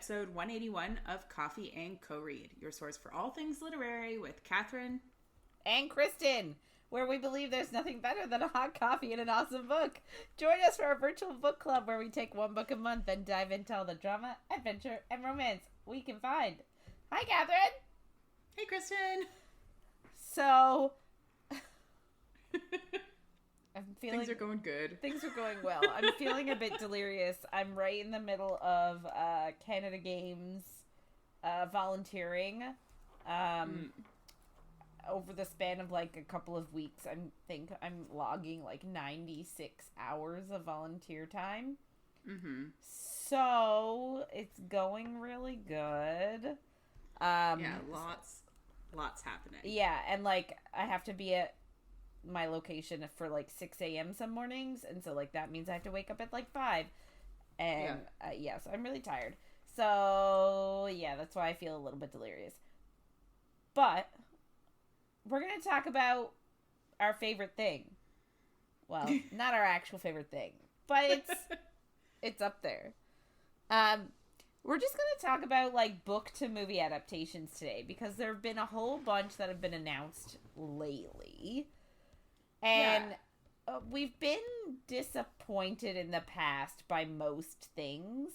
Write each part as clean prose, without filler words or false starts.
episode 181 of Coffee and Co-Read, your source for all things literary with Catherine and Kristen, where we believe there's nothing better than a hot coffee and an awesome book. Join us for our virtual book club where we take one book a month and dive into all the drama, adventure, and romance we can find. Hi, Catherine. Hey, Kristen. So, I'm feeling... Things are going good. Things are going well. I'm feeling a bit delirious. I'm right in the middle of Canada Games volunteering. Over the span of like a couple of weeks, I think I'm logging like 96 hours of volunteer time. Mm-hmm. So it's going really good. Yeah, lots happening. Yeah, and like I have to be at my location for like 6 a.m. some mornings, and so like that means I have to wake up at like 5. And so I'm really tired. So yeah, that's why I feel a little bit delirious. But we're going to talk about our favorite thing. Well, not our actual favorite thing, but it's up there. We're just going to talk about like book to movie adaptations today because there have been a whole bunch that have been announced lately. And we've been disappointed in the past by most things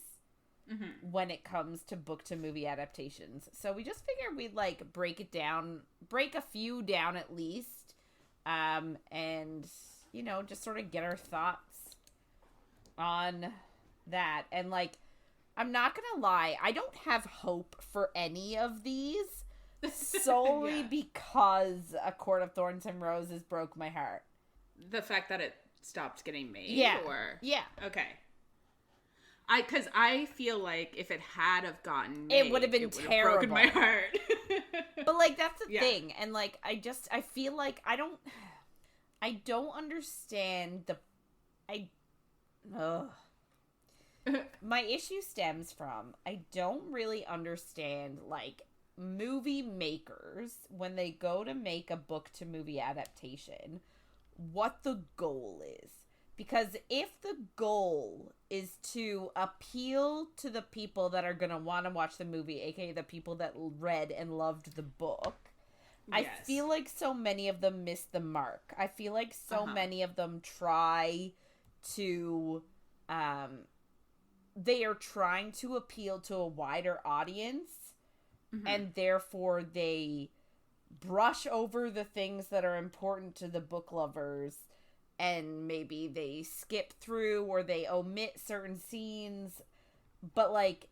when it comes to book to movie adaptations. So we just figured we'd like break a few down at least. And, you know, just sort of get our thoughts on that. And like, I'm not going to lie, I don't have hope for any of these. Solely because A Court of Thorns and Roses broke my heart. The fact that it stopped getting made? Yeah. Yeah. Okay. Because I feel like if it had have gotten made, it would have been terrible. Broken my heart. But like, that's the thing. And like, I feel like I don't understand my issue stems from, I don't really understand like, movie makers when they go to make a book to movie adaptation what the goal is, because if the goal is to appeal to the people that are going to want to watch the movie, aka the people that read and loved the book, I feel like so many of them miss the mark. I feel like so many of them try to they are trying to appeal to a wider audience. And therefore they brush over the things that are important to the book lovers, and maybe they skip through or they omit certain scenes. But like,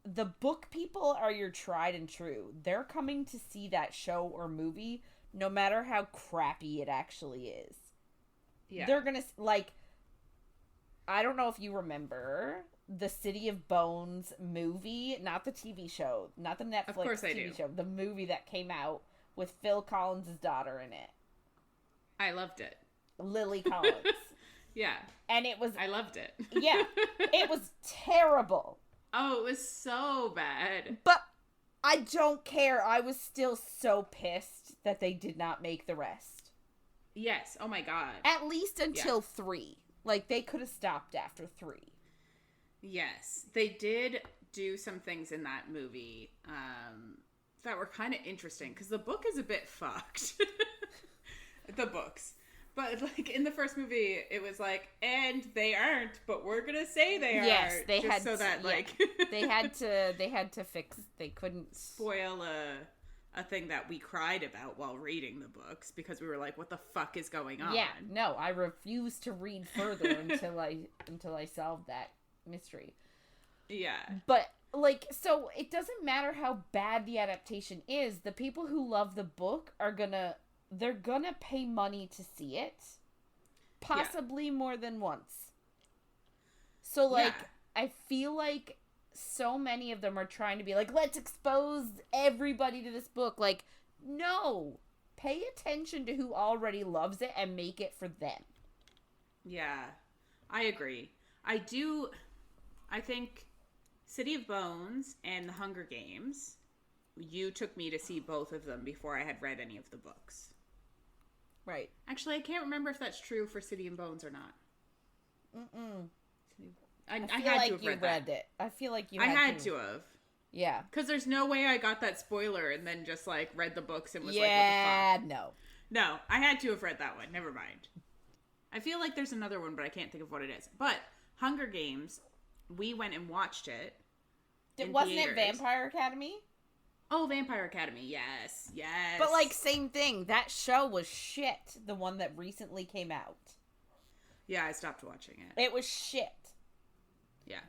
the book people are your tried and true. They're coming to see that show or movie no matter how crappy it actually is. Yeah. They're gonna, like, I don't know if you remember the City of Bones movie, not the TV show, not the Netflix TV show, the movie that came out with Phil Collins' daughter in it. I loved it. Lily Collins. Yeah. And it was... I loved it. Yeah. It was terrible. Oh, it was so bad. But I don't care. I was still so pissed that they did not make the rest. Yes. Oh my God. At least until 3. Like, they could have stopped after 3. Yes, they did do some things in that movie that were kind of interesting, because the book is a bit fucked. The books. But, like, in the first movie, it was like, and they aren't, but we're gonna say they are. Yes, they had so that, like... they had to fix... They couldn't... spoil a thing that we cried about while reading the books, because we were like, what the fuck is going on? Yeah, no, I refused to read further until I solved that mystery. Yeah. But like, so it doesn't matter how bad the adaptation is, the people who love the book they're gonna pay money to see it, possibly more than once. So like, I feel like so many of them are trying to be like, let's expose everybody to this book. Like, no, pay attention to who already loves it and make it for them. Yeah, I agree. I think City of Bones and The Hunger Games, you took me to see both of them before I had read any of the books. Right. Actually, I can't remember if that's true for City of Bones or not. I feel had like to have you read read that. it. I feel like you I had to have. Yeah. Because there's no way I got that spoiler and then just, like, read the books and was like, yeah, what the fuck? no. No, I had to have read that one. Never mind. I feel like there's another one, but I can't think of what it is. But Hunger Games, we went and watched it. Wasn't theaters. it Vampire Academy? Oh, Vampire Academy. Yes. Yes. But, like, same thing. That show was shit. The one that recently came out. Yeah, I stopped watching it. It was shit. Yeah.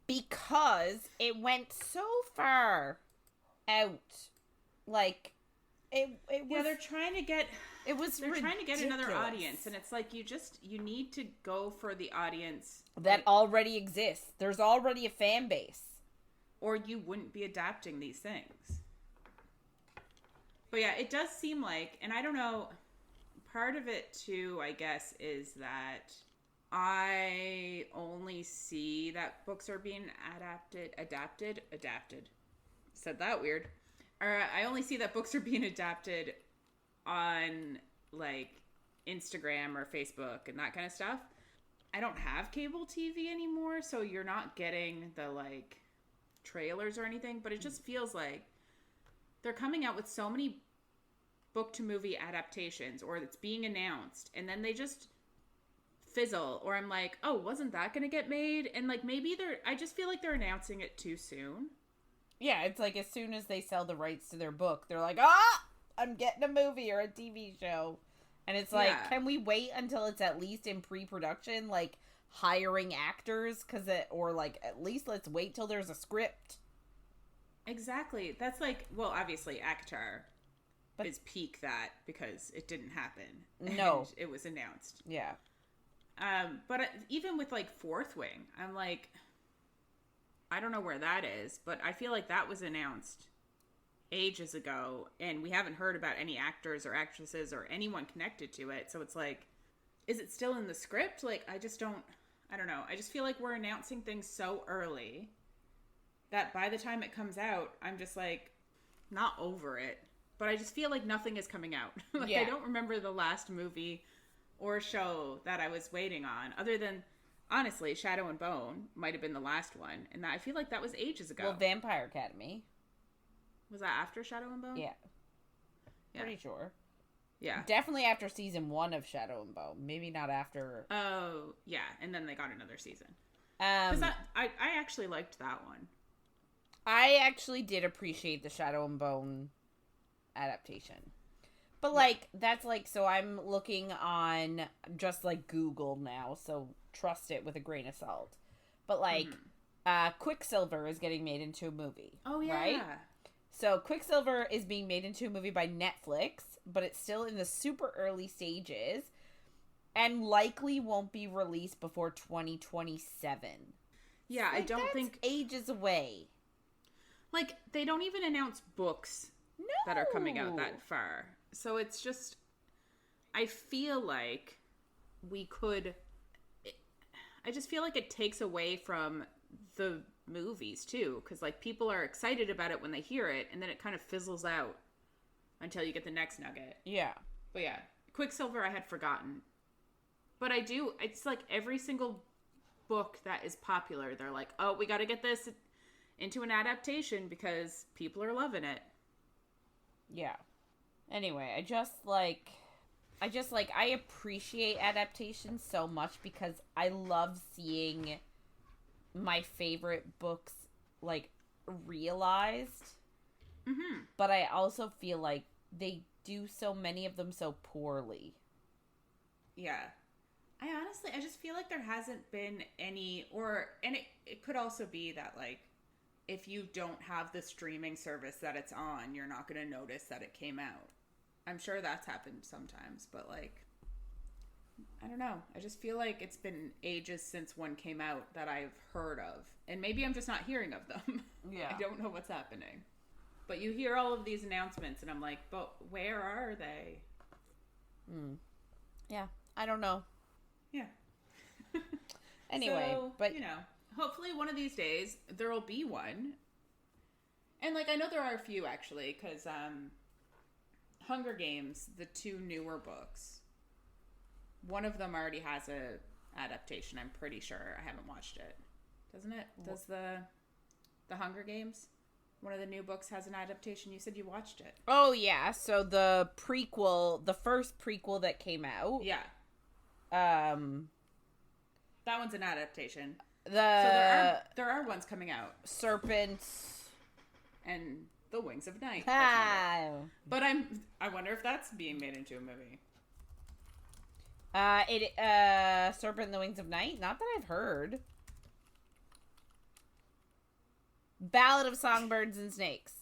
Because it went so far out. Like, it was... Yeah, they're trying to get... It was They're ridiculous. trying to get another audience, and it's like, you need to go for the audience... that already exists. There's already a fan base. Or you wouldn't be adapting these things. But yeah, it does seem like, and I don't know, part of it too, I guess, is that I only see that books are being adapted. Said that weird. Or I only see that books are being adapted on, like, Instagram or Facebook and that kind of stuff. I don't have cable TV anymore, so you're not getting the, like, trailers or anything, but it just feels like they're coming out with so many book to movie adaptations, or it's being announced, and then they just fizzle, or I'm like, oh, wasn't that gonna get made? And, like, maybe I just feel like they're announcing it too soon. Yeah, it's like as soon as they sell the rights to their book, they're like, I'm getting a movie or a TV show. And it's like, can we wait until it's at least in pre-production, like hiring actors, or like at least let's wait till there's a script. Exactly. That's like, well, obviously Avatar is peak that because it didn't happen. No, it was announced. Yeah. But even with like Fourth Wing, I'm like, I don't know where that is, but I feel like that was announced ages ago, and we haven't heard about any actors or actresses or anyone connected to it. So it's like, is it still in the script? Like, I don't know. I just feel like we're announcing things so early that by the time it comes out, I'm just like, not over it, but I just feel like nothing is coming out. Like, I don't remember the last movie or show that I was waiting on, other than, honestly, Shadow and Bone might have been the last one, and I feel like that was ages ago. Well, Vampire Academy. Was that after Shadow and Bone? Yeah. Pretty sure. Yeah. Definitely after season 1 of Shadow and Bone. Maybe not after... Oh, yeah. And then they got another season. Because I actually liked that one. I actually did appreciate the Shadow and Bone adaptation. But, like, that's like... So I'm looking on just, like, Google now. So trust it with a grain of salt. But, like, Quicksilver is getting made into a movie. Oh, yeah. Right? So, Quicksilver is being made into a movie by Netflix, but it's still in the super early stages, and likely won't be released before 2027. Yeah, like, I don't think... ages away. Like, they don't even announce books that are coming out that far. So it's just... I feel like we could... I just feel like it takes away from the movies too, because like people are excited about it when they hear it, and then it kind of fizzles out until you get the next nugget. Yeah. But yeah, Quicksilver I had forgotten, but I do. It's like every single book that is popular, they're like, oh, we got to get this into an adaptation because people are loving it. Yeah. Anyway, I appreciate adaptations so much because I love seeing my favorite books, like, realized. Mm-hmm. But I also feel like they do so many of them so poorly. Yeah. I just feel like there hasn't been any, and it could also be that, like, if you don't have the streaming service that it's on, you're not going to notice that it came out. I'm sure that's happened sometimes, but, like, I don't know. I just feel like it's been ages since one came out that I've heard of. And maybe I'm just not hearing of them. Yeah. I don't know what's happening. But you hear all of these announcements, and I'm like, but where are they? Yeah. I don't know. Yeah. Anyway, so, but... you know, hopefully one of these days there will be one. And, like, I know there are a few, actually, because Hunger Games, the 2 newer books... One of them already has a adaptation, I'm pretty sure. I haven't watched it. doesn't it? Does the Hunger Games? One of the new books has an adaptation. You said you watched it. Oh, yeah. So the prequel, the first prequel that came out. Yeah. That one's an adaptation. So there are ones coming out. Serpents. And The Wings of Night. But I wonder if that's being made into a movie. Serpent and the Wings of Night? Not that I've heard. Ballad of Songbirds and Snakes.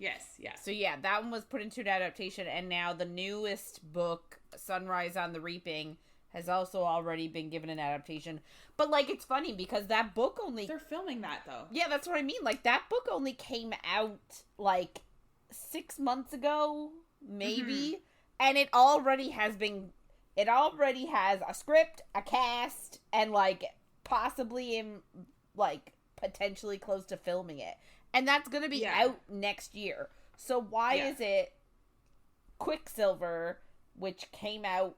Yes. So yeah, that one was put into an adaptation, and now the newest book, Sunrise on the Reaping, has also already been given an adaptation. But, like, it's funny because that book only... They're filming that, though. Yeah, that's what I mean. Like, that book only came out, like, 6 months ago, maybe. And it already has been... It already has a script, a cast, and, like, possibly, like, potentially close to filming it. And that's going to be out next year. So why is it Quicksilver, which came out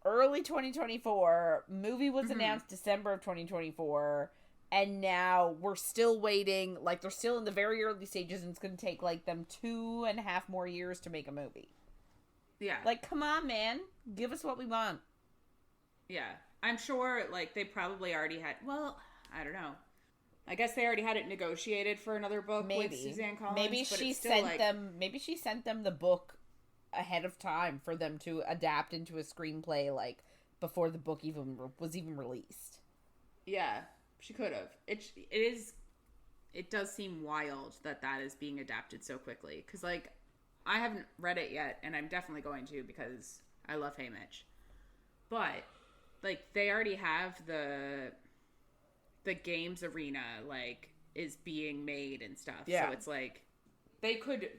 early 2024, movie was announced December of 2024, and now we're still waiting, like, they're still in the very early stages, and it's going to take, like, them 2.5 more years to make a movie. Yeah. Like, come on, man. Give us what we want. Yeah. I'm sure, like, they probably already had, well, I don't know. I guess they already had it negotiated for another book with Suzanne Collins. Maybe she sent them the book ahead of time for them to adapt into a screenplay, like, before the book was even released. Yeah, she could have. It does seem wild that is being adapted so quickly, because, like, I haven't read it yet, and I'm definitely going to because I love Haymitch. But, like, they already have the games arena, like, is being made and stuff. Yeah. So it's like they could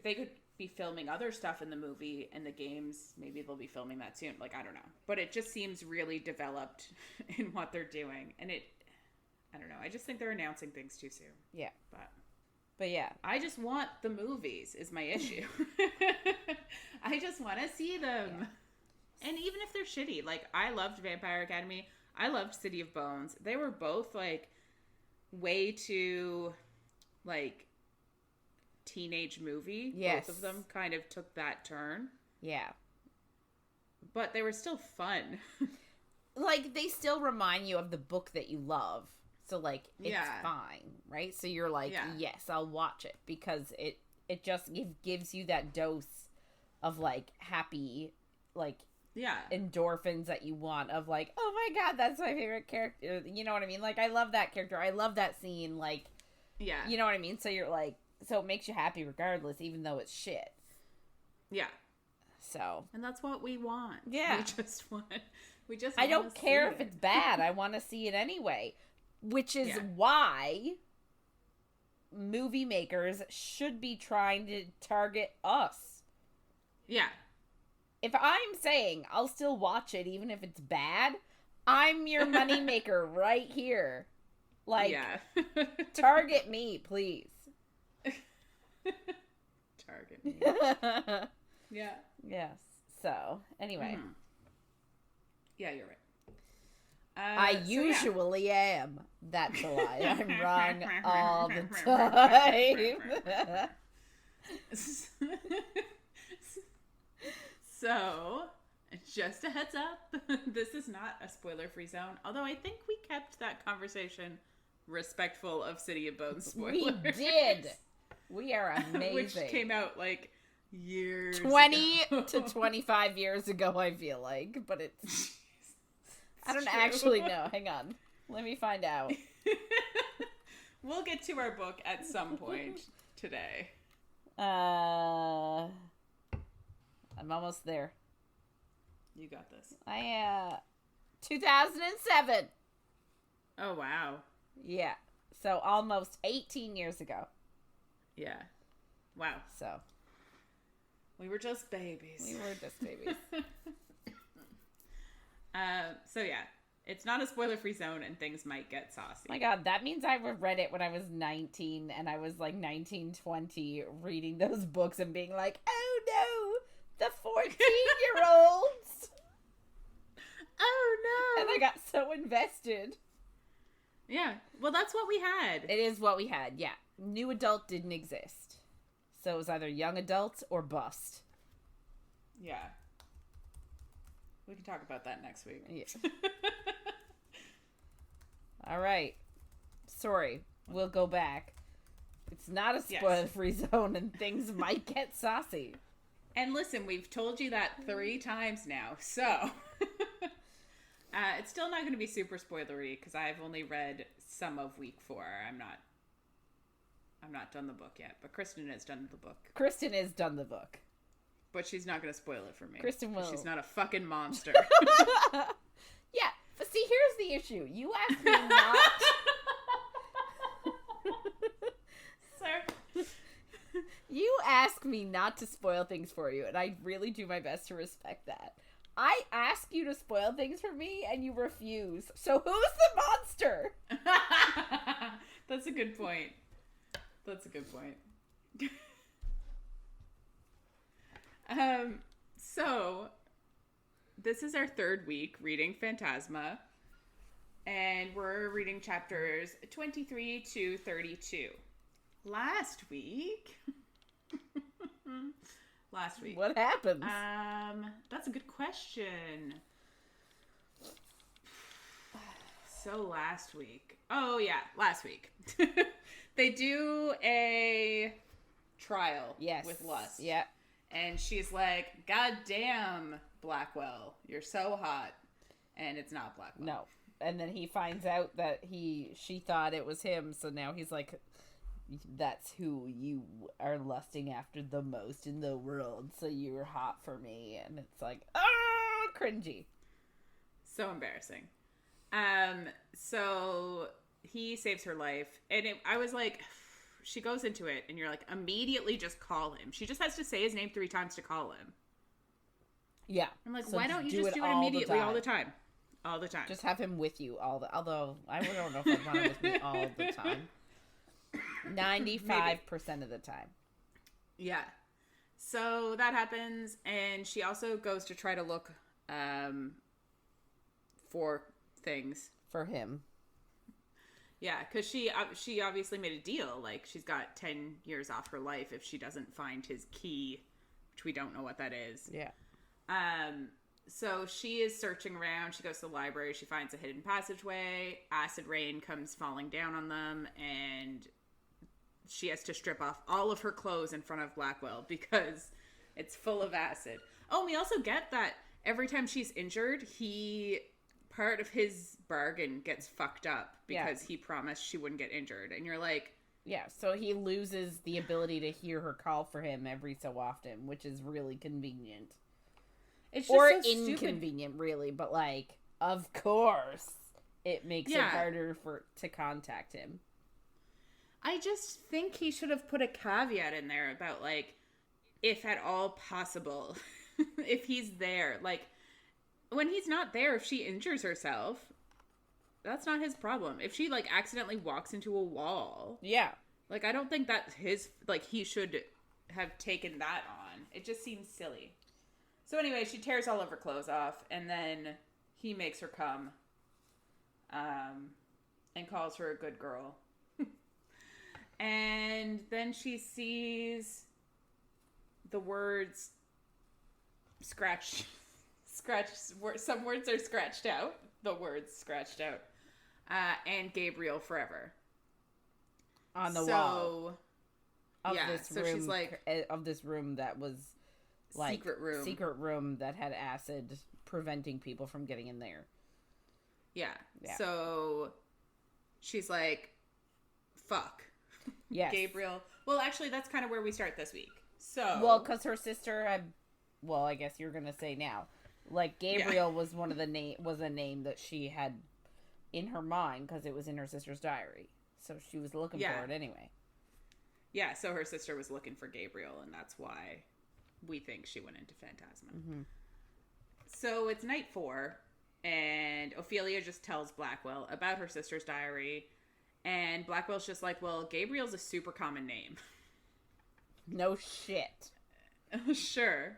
be filming other stuff in the movie, and the games, maybe they'll be filming that soon. Like, I don't know. But it just seems really developed in what they're doing. And I don't know. I just think they're announcing things too soon. Yeah. But yeah. I just want the movies is my issue. I just want to see them. Yeah. And even if they're shitty, like, I loved Vampire Academy. I loved City of Bones. They were both, like, way too, like, teenage movie. Yes. Both of them kind of took that turn. Yeah. But they were still fun. Like, they still remind you of the book that you love. So, like, it's fine, right? So you're like, yes, I'll watch it. Because it just gives you that dose of, like, happy, like... Yeah. endorphins that you want of, like, oh my god, that's my favorite character. You know what I mean? Like, I love that character. I love that scene. Like, yeah. You know what I mean? So you're like, so it makes you happy regardless, even though it's shit. Yeah. So. And that's what we want. Yeah. We just I don't care if it's bad. I want to see it anyway. Which is why movie makers should be trying to target us. Yeah. If I'm saying I'll still watch it even if it's bad, I'm your moneymaker right here. Like, target me, please. Target me. Yeah. Yes. So, anyway. Mm-hmm. Yeah, you're right. I usually am. That's a lie. I'm wrong all the time. So, just a heads up, this is not a spoiler-free zone, although I think we kept that conversation respectful of City of Bones spoilers. We did! We are amazing. Which came out, like, years 20 ago. to 25 years ago, I feel like, but it's I don't actually know. Hang on. Let me find out. We'll get to our book at some point today. I'm almost there. You got this. 2007. Oh, wow. Yeah. So almost 18 years ago. Yeah. Wow. So. We were just babies. So yeah. It's not a spoiler-free zone and things might get saucy. My god, that means I read it when I was 19 and I was like 19, 20 reading those books and being like, oh no, the 14-year-olds. Oh no. And I got so invested. Yeah. Well, that's what we had. It is what we had, yeah. New adult didn't exist. So it was either young adult or bust. Yeah. We can talk about that next week. Yeah. All right. Sorry. We'll go back. It's not a spoiler-free zone and things might get saucy. And listen, we've told you that 3 times now, so... it's still not going to be super spoilery because I've only read some of week 4. I'm not done the book yet, but Kristen has done the book. Kristen has done the book. But she's not going to spoil it for me. Kristen will. She's not a fucking monster. Yeah, but see, here's the issue. You asked me not... Sir. You ask me not to spoil things for you, and I really do my best to respect that. I ask you to spoil things for me, and you refuse. So who's the monster? That's a good point. That's a good point. So, this is our 3rd week reading Phantasma, and we're reading chapters 23 to 32. Last week... What happened? That's a good question. So last week. Oh yeah, last week. They do a trial with Lust. Yeah. And she's like, "God damn, Blackwell, you're so hot." And it's not Blackwell. No. And then he finds out that she thought it was him, so now he's like, that's who you are lusting after the most in the world, so you're hot for me. And it's like, cringy. So embarrassing. So he saves her life, and I was like, she goes into it, and you're like, immediately just call him. She just has to say his name 3 times to call him. Yeah. I'm like, so why don't you just do it immediately all the time? All the time. Just have him with you although I don't know if I'd want him with me all the time. 95% of the time. Yeah. So that happens, and she also goes to try to look for things for him. Yeah, because she obviously made a deal. Like, she's got 10 years off her life if she doesn't find his key, which we don't know what that is. Yeah. So she is searching around. She goes to the library. She finds a hidden passageway. Acid rain comes falling down on them, and she has to strip off all of her clothes in front of Blackwell because it's full of acid. Oh, and we also get that every time she's injured, part of his bargain gets fucked up because he promised she wouldn't get injured. And you're like... Yeah, so he loses the ability to hear her call for him every so often, which is really convenient. It's just so inconvenient, really, but, like, of course, it makes it harder to contact him. I just think he should have put a caveat in there about, like, if at all possible, if he's there. Like, when he's not there, if she injures herself, that's not his problem. If she, like, accidentally walks into a wall. Yeah. Like, I don't think that's he should have taken that on. It just seems silly. So anyway, she tears all of her clothes off, and then he makes her come, and calls her a good girl. And then she sees the words some words are scratched out. The words scratched out. And Gabriel forever. On the wall. Of she's like... Of this room that was... like secret room that had acid preventing people from getting in there. Yeah. So she's like, fuck. Yes. Gabriel. Well, actually, that's kind of where we start this week. So. Well, because her sister had. Well, I guess you're gonna say now. Like Gabriel was one of the was a name that she had in her mind because it was in her sister's diary. So she was looking for it anyway. Yeah. So her sister was looking for Gabriel, and that's why we think she went into Phantasma. Mm-hmm. So it's night 4, and Ophelia just tells Blackwell about her sister's diary, and Blackwell's just like, well, Gabriel's a super common name. No shit. Sure.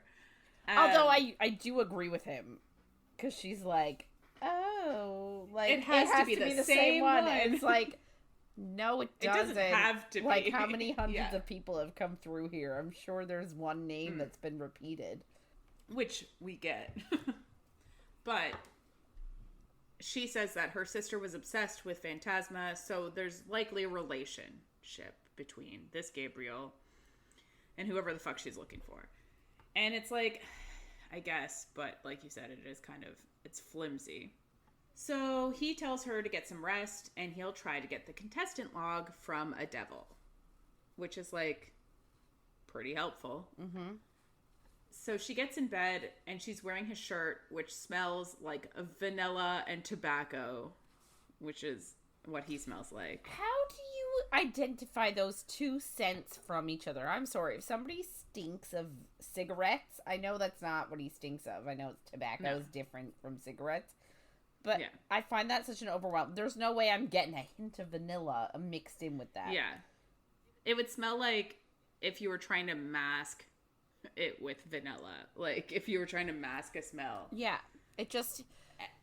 Although I do agree with him, because she's like, oh, no. Like, it has to be the same one. And it's like, no, it doesn't. It doesn't have to be. Like, how many hundreds of people have come through here? I'm sure there's one name that's been repeated. Which we get. But she says that her sister was obsessed with Phantasma, so there's likely a relationship between this Gabriel and whoever the fuck she's looking for. And it's like, I guess, but like you said, it is kind of, it's flimsy. So he tells her to get some rest, and he'll try to get the contestant log from a devil, which is, like, pretty helpful. Mm-hmm. So she gets in bed, and she's wearing his shirt, which smells like vanilla and tobacco, which is what he smells like. How do you identify those two scents from each other? I'm sorry. If somebody stinks of cigarettes, I know that's not what he stinks of. I know tobacco is different from cigarettes. But I find that such an overwhelm. There's no way I'm getting a hint of vanilla mixed in with that. Yeah. It would smell like if you were trying to mask it with vanilla. Like, if you were trying to mask a smell. Yeah. It just...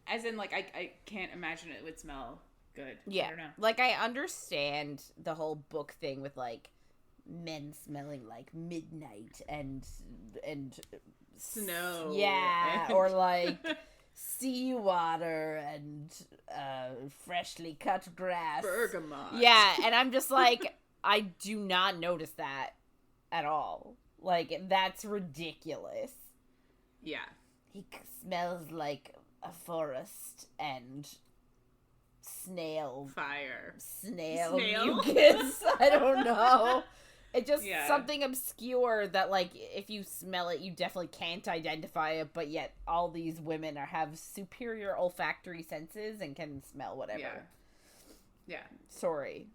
As in, like, I can't imagine it would smell good. Yeah. I don't know. Like, I understand the whole book thing with, like, men smelling like midnight and snow. Yeah. And... or, like... seawater and freshly cut grass. Bergamot. Yeah, and I'm just like, I do not notice that at all. Like, that's ridiculous. Yeah. He smells like a forest and snail. Fire. Snail mucus. I don't know. It just, yeah. Something obscure that, like, if you smell it, you definitely can't identify it, but yet all these women have superior olfactory senses and can smell whatever. Yeah. Sorry.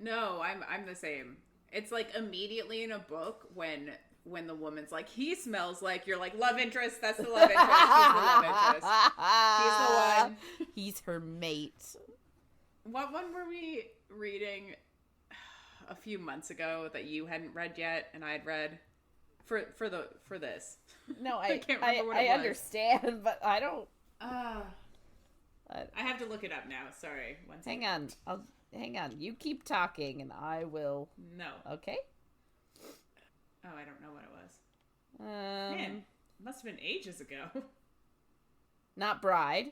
No, I'm the same. It's, like, immediately in a book when the woman's like, he smells like, you're like, love interest, that's the love interest, he's the love interest. He's the one. He's her mate. What one were we reading a few months ago that you hadn't read yet and I had read for this? No, I can't remember what it was. I understand, but I don't. I have to look it up now. Sorry. One second. Hang on. You keep talking and I will. No. Okay. Oh, I don't know what it was. Man, it must have been ages ago. Not Bride.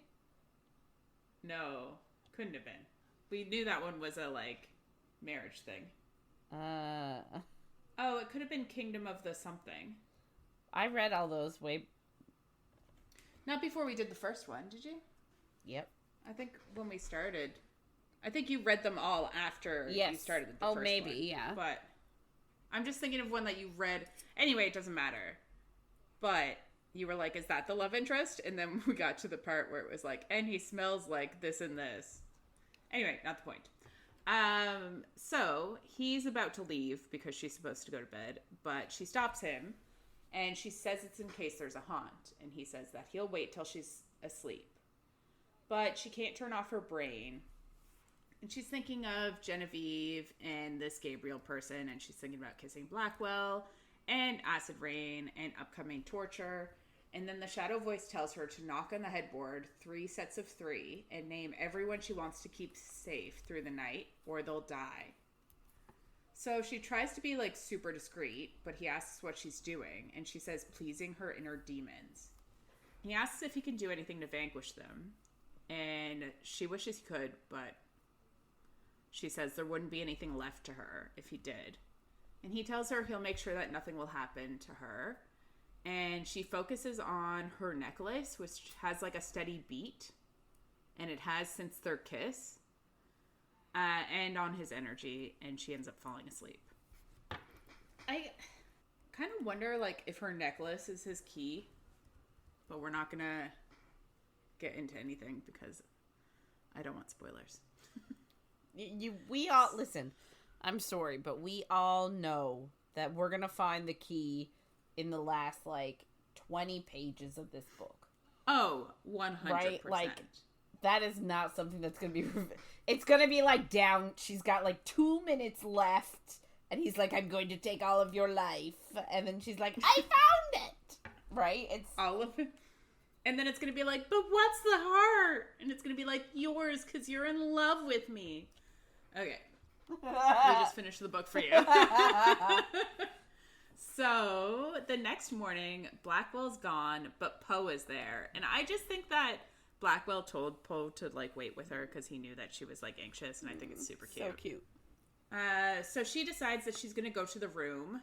No, couldn't have been. We knew that one was a, like, marriage thing. Oh, it could have been Kingdom of the something. I read all those way... Not before we did the first one, did you? Yep. I think when we started... I think you read them all after you started the first one. Oh, maybe, yeah. But I'm just thinking of one that you read... Anyway, it doesn't matter. But you were like, is that the love interest? And then we got to the part where it was like, and he smells like this and this. Anyway, not the point. So he's about to leave because she's supposed to go to bed, but she stops him and she says it's in case there's a haunt. And he says that he'll wait till she's asleep, but she can't turn off her brain. And she's thinking of Genevieve and this Gabriel person. And she's thinking about kissing Blackwell and acid rain and upcoming torture. And then the shadow voice tells her to knock on the headboard 3 sets of 3 and name everyone she wants to keep safe through the night or they'll die. So she tries to be, like, super discreet, but he asks what she's doing, and she says pleasing her inner demons. He asks if he can do anything to vanquish them, and she wishes he could, but she says there wouldn't be anything left to her if he did. And he tells her he'll make sure that nothing will happen to her. And she focuses on her necklace, which has, like, a steady beat. And it has since their kiss. And on his energy. And she ends up falling asleep. I kind of wonder, like, if her necklace is his key. But we're not going to get into anything because I don't want spoilers. We all... Listen, I'm sorry, but we all know that we're going to find the key in the last, like, 20 pages of this book. Oh, 100%. Right? Like, that is not something that's going to be... It's going to be, like, down... She's got, like, 2 minutes left, and he's like, I'm going to take all of your life. And then she's like, I found it! Right? It's... All of it? And then it's going to be like, but what's the heart? And it's going to be like, yours, because you're in love with me. Okay. We just finished the book for you. So, the next morning, Blackwell's gone, but Poe is there. And I just think that Blackwell told Poe to, like, wait with her because he knew that she was, like, anxious, and I think it's super cute. So cute. So she decides that she's going to go to the room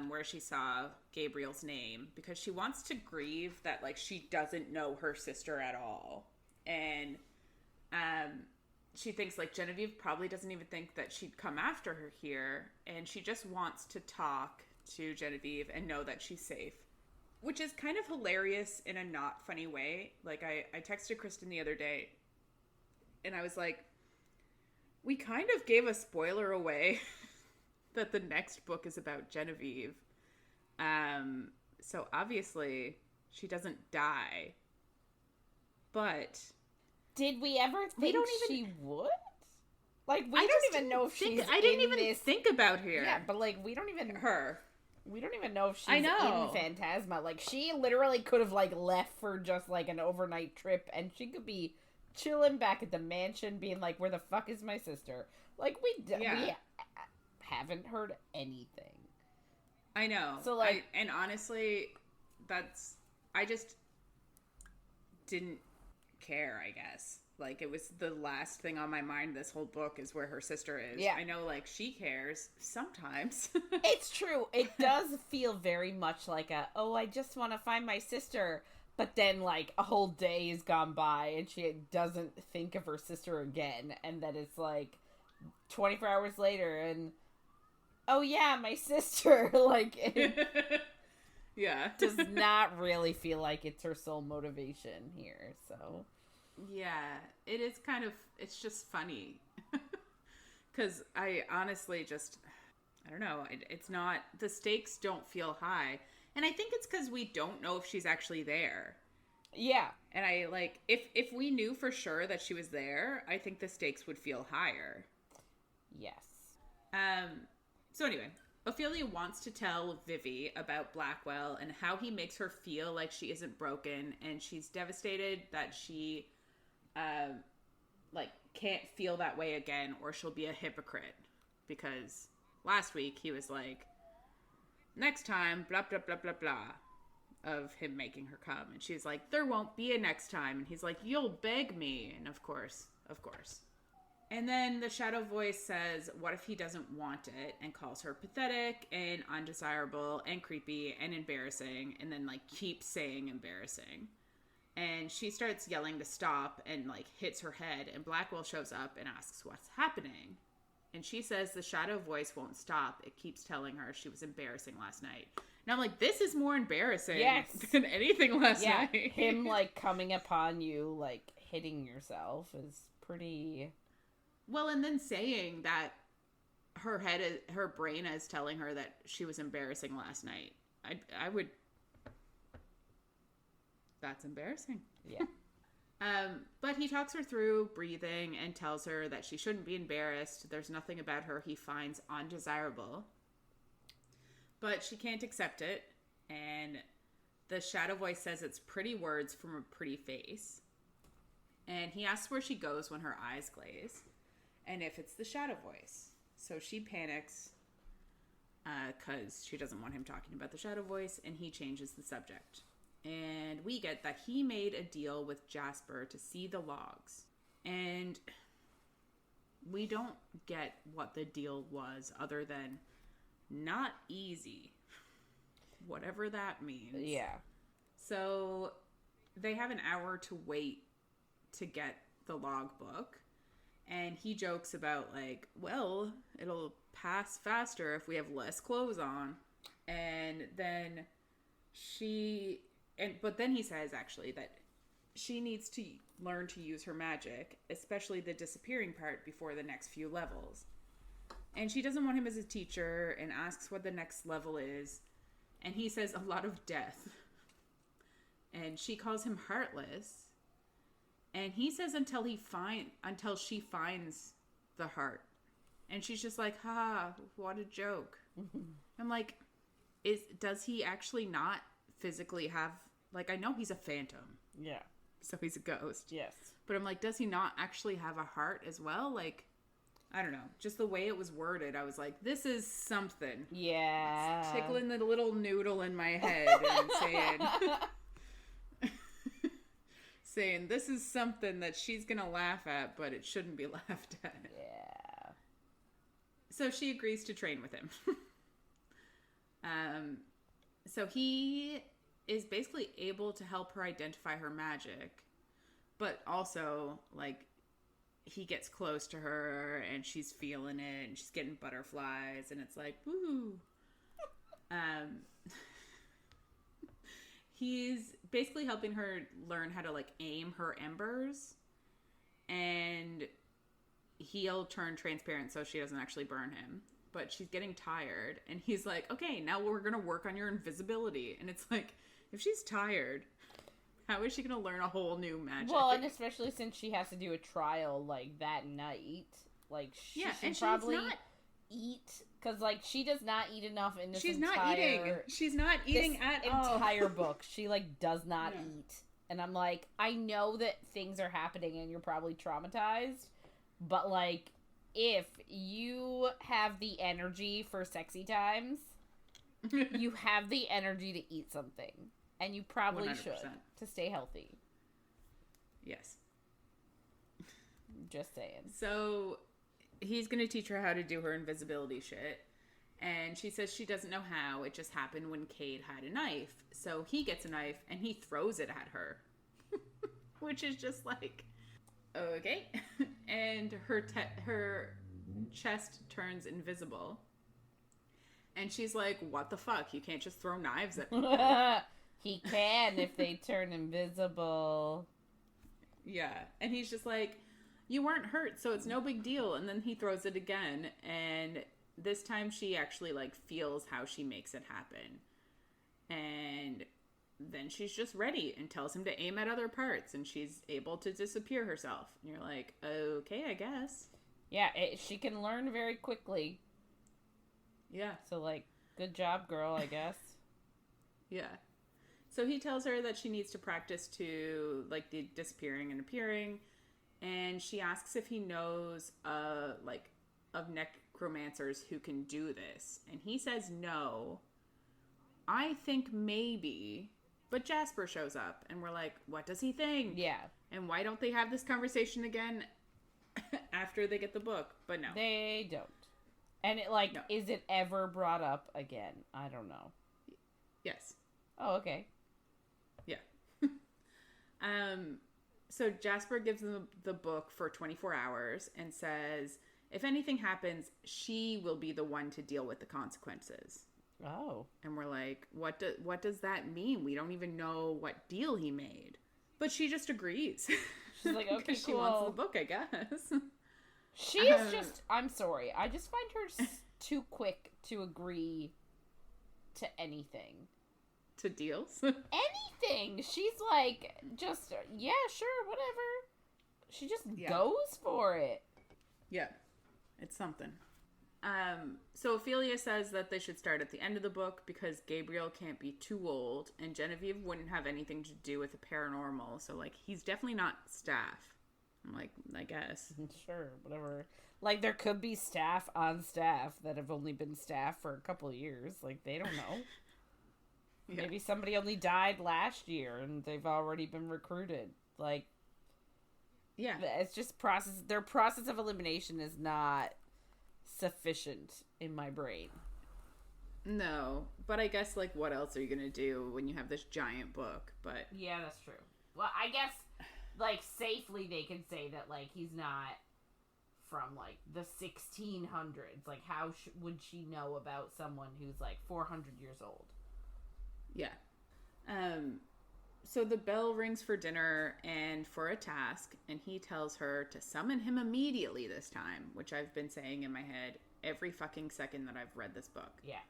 where she saw Gabriel's name because she wants to grieve that, like, she doesn't know her sister at all. And she thinks, like, Genevieve probably doesn't even think that she'd come after her here, and she just wants to talk to Genevieve and know that she's safe, which is kind of hilarious in a not funny way. Like, I texted Kristen the other day, and I was like, we kind of gave a spoiler away that the next book is about Genevieve. So obviously she doesn't die, but did we ever think she would? Like, we I don't even know if she's I didn't in even this... think about her. Yeah, but, like, we don't even... We don't even know if she's in Phantasma. Like, she literally could have, like, left for just, like, an overnight trip, and she could be chilling back at the mansion being like, where the fuck is my sister? Like, we haven't heard anything. I know. So, like... and honestly, I just didn't care, I guess. Like, it was the last thing on my mind this whole book is where her sister is. Yeah. I know, like, she cares sometimes. It's true. It does feel very much like I just want to find my sister. But then, like, a whole day has gone by and she doesn't think of her sister again. And then it's, like, 24 hours later and, oh, yeah, my sister. Like, it does not really feel like it's her sole motivation here, so... Yeah, it is kind of, it's just funny. Because I honestly just, I don't know, it's not, the stakes don't feel high. And I think it's because we don't know if she's actually there. Yeah. And I, like, if we knew for sure that she was there, I think the stakes would feel higher. Yes. So anyway, Ophelia wants to tell Vivi about Blackwell and how he makes her feel like she isn't broken. And she's devastated that she... can't feel that way again or she'll be a hypocrite, because last week he was like, next time, blah, blah, blah, blah, blah, of him making her come. And she's like, there won't be a next time. And he's like, you'll beg me. And of course. And then the shadow voice says, what if he doesn't want it? And calls her pathetic and undesirable and creepy and embarrassing. And then, like, keeps saying embarrassing. And she starts yelling to stop and, like, hits her head. And Blackwell shows up and asks what's happening. And she says the shadow voice won't stop. It keeps telling her she was embarrassing last night. And I'm like, this is more embarrassing than anything last night. Him, like, coming upon you, like, hitting yourself is pretty... Well, and then saying that her brain is telling her that she was embarrassing last night. I would... That's embarrassing. Yeah. But he talks her through breathing and tells her that she shouldn't be embarrassed. There's nothing about her he finds undesirable. But she can't accept it. And the shadow voice says it's pretty words from a pretty face. And he asks where she goes when her eyes glaze. And if it's the shadow voice. So she panics because she doesn't want him talking about the shadow voice. And he changes the subject. And we get that he made a deal with Jasper to see the logs. And we don't get what the deal was other than not easy. Whatever that means. Yeah. So they have an hour to wait to get the logbook. And he jokes about, like, well, it'll pass faster if we have less clothes on. And then but then he says, actually, that she needs to learn to use her magic, especially the disappearing part before the next few levels. And she doesn't want him as a teacher and asks what the next level is. And he says a lot of death. And she calls him heartless. And he says until she finds the heart. And she's just like, ha, what a joke. I'm like, does he actually not physically have Like, I know he's a phantom. Yeah. So he's a ghost. Yes. But I'm like, does he not actually have a heart as well? Like, I don't know. Just the way it was worded, I was like, this is something. Yeah. It's tickling the little noodle in my head and saying this is something that she's going to laugh at, but it shouldn't be laughed at. Yeah. So she agrees to train with him. So he is basically able to help her identify her magic, but also, like, he gets close to her and she's feeling it and she's getting butterflies and it's like, woo. He's basically helping her learn how to, like, aim her embers, and he'll turn transparent so she doesn't actually burn him. But she's getting tired, and he's like, okay, now we're going to work on your invisibility. And it's like, if she's tired, how is she going to learn a whole new magic? Well, and especially since she has to do a trial, like, that night. Like, she should probably eat, because, like, she does not eat enough in this She's not eating at all. Entire book. She, like, does not eat. And I'm like, I know that things are happening and you're probably traumatized, but, like, if you have the energy for sexy times, you have the energy to eat something. And you probably 100%. Should, to stay healthy. Yes. Just saying. So, he's going to teach her how to do her invisibility shit. And she says she doesn't know how. It just happened when Cade had a knife. So, he gets a knife and he throws it at her. Which is just like, okay. And her chest turns invisible. And she's like, what the fuck? You can't just throw knives at me. He can if they turn invisible. Yeah. And he's just like, you weren't hurt, so it's no big deal. And then he throws it again. And this time she actually, like, feels how she makes it happen. And then she's just ready and tells him to aim at other parts. And she's able to disappear herself. And you're like, okay, I guess. Yeah, she can learn very quickly. Yeah. So, like, good job, girl, I guess. Yeah. So he tells her that she needs to practice to, like, the disappearing and appearing. And she asks if he knows, like, of necromancers who can do this. And he says no. I think maybe. But Jasper shows up. And we're like, what does he think? Yeah. And why don't they have this conversation again after they get the book? But no. They don't. And it, like, no. Is it ever brought up again? I don't know. Yes. Oh, okay. Yeah. So Jasper gives them the book for 24 hours and says, if anything happens, she will be the one to deal with the consequences. Oh. And we're like, what does that mean? We don't even know what deal he made. But she just agrees. She's like, okay, cool. She wants the book, I guess. She is just, I'm sorry, I just find her too quick to agree to anything. To deals? Anything! She's like, just, yeah, sure, whatever. She just goes for it. Yeah. It's something. So Ophelia says that they should start at the end of the book because Gabriel can't be too old and Genevieve wouldn't have anything to do with the paranormal. So, like, he's definitely not staff. I'm like, I guess. Sure, whatever. Like, there could be staff on staff that have only been staff for a couple of years. Like, they don't know. Yeah. Maybe somebody only died last year and they've already been recruited. Like, yeah. It's just their process of elimination is not sufficient in my brain. No, but I guess, like, what else are you going to do when you have this giant book? But yeah, that's true. Well, I guess, like, safely they can say that, like, he's not from, like, the 1600s. Like, how would she know about someone who's, like, 400 years old? Yeah. So the bell rings for dinner and for a task, and he tells her to summon him immediately this time, which I've been saying in my head every fucking second that I've read this book. Yeah.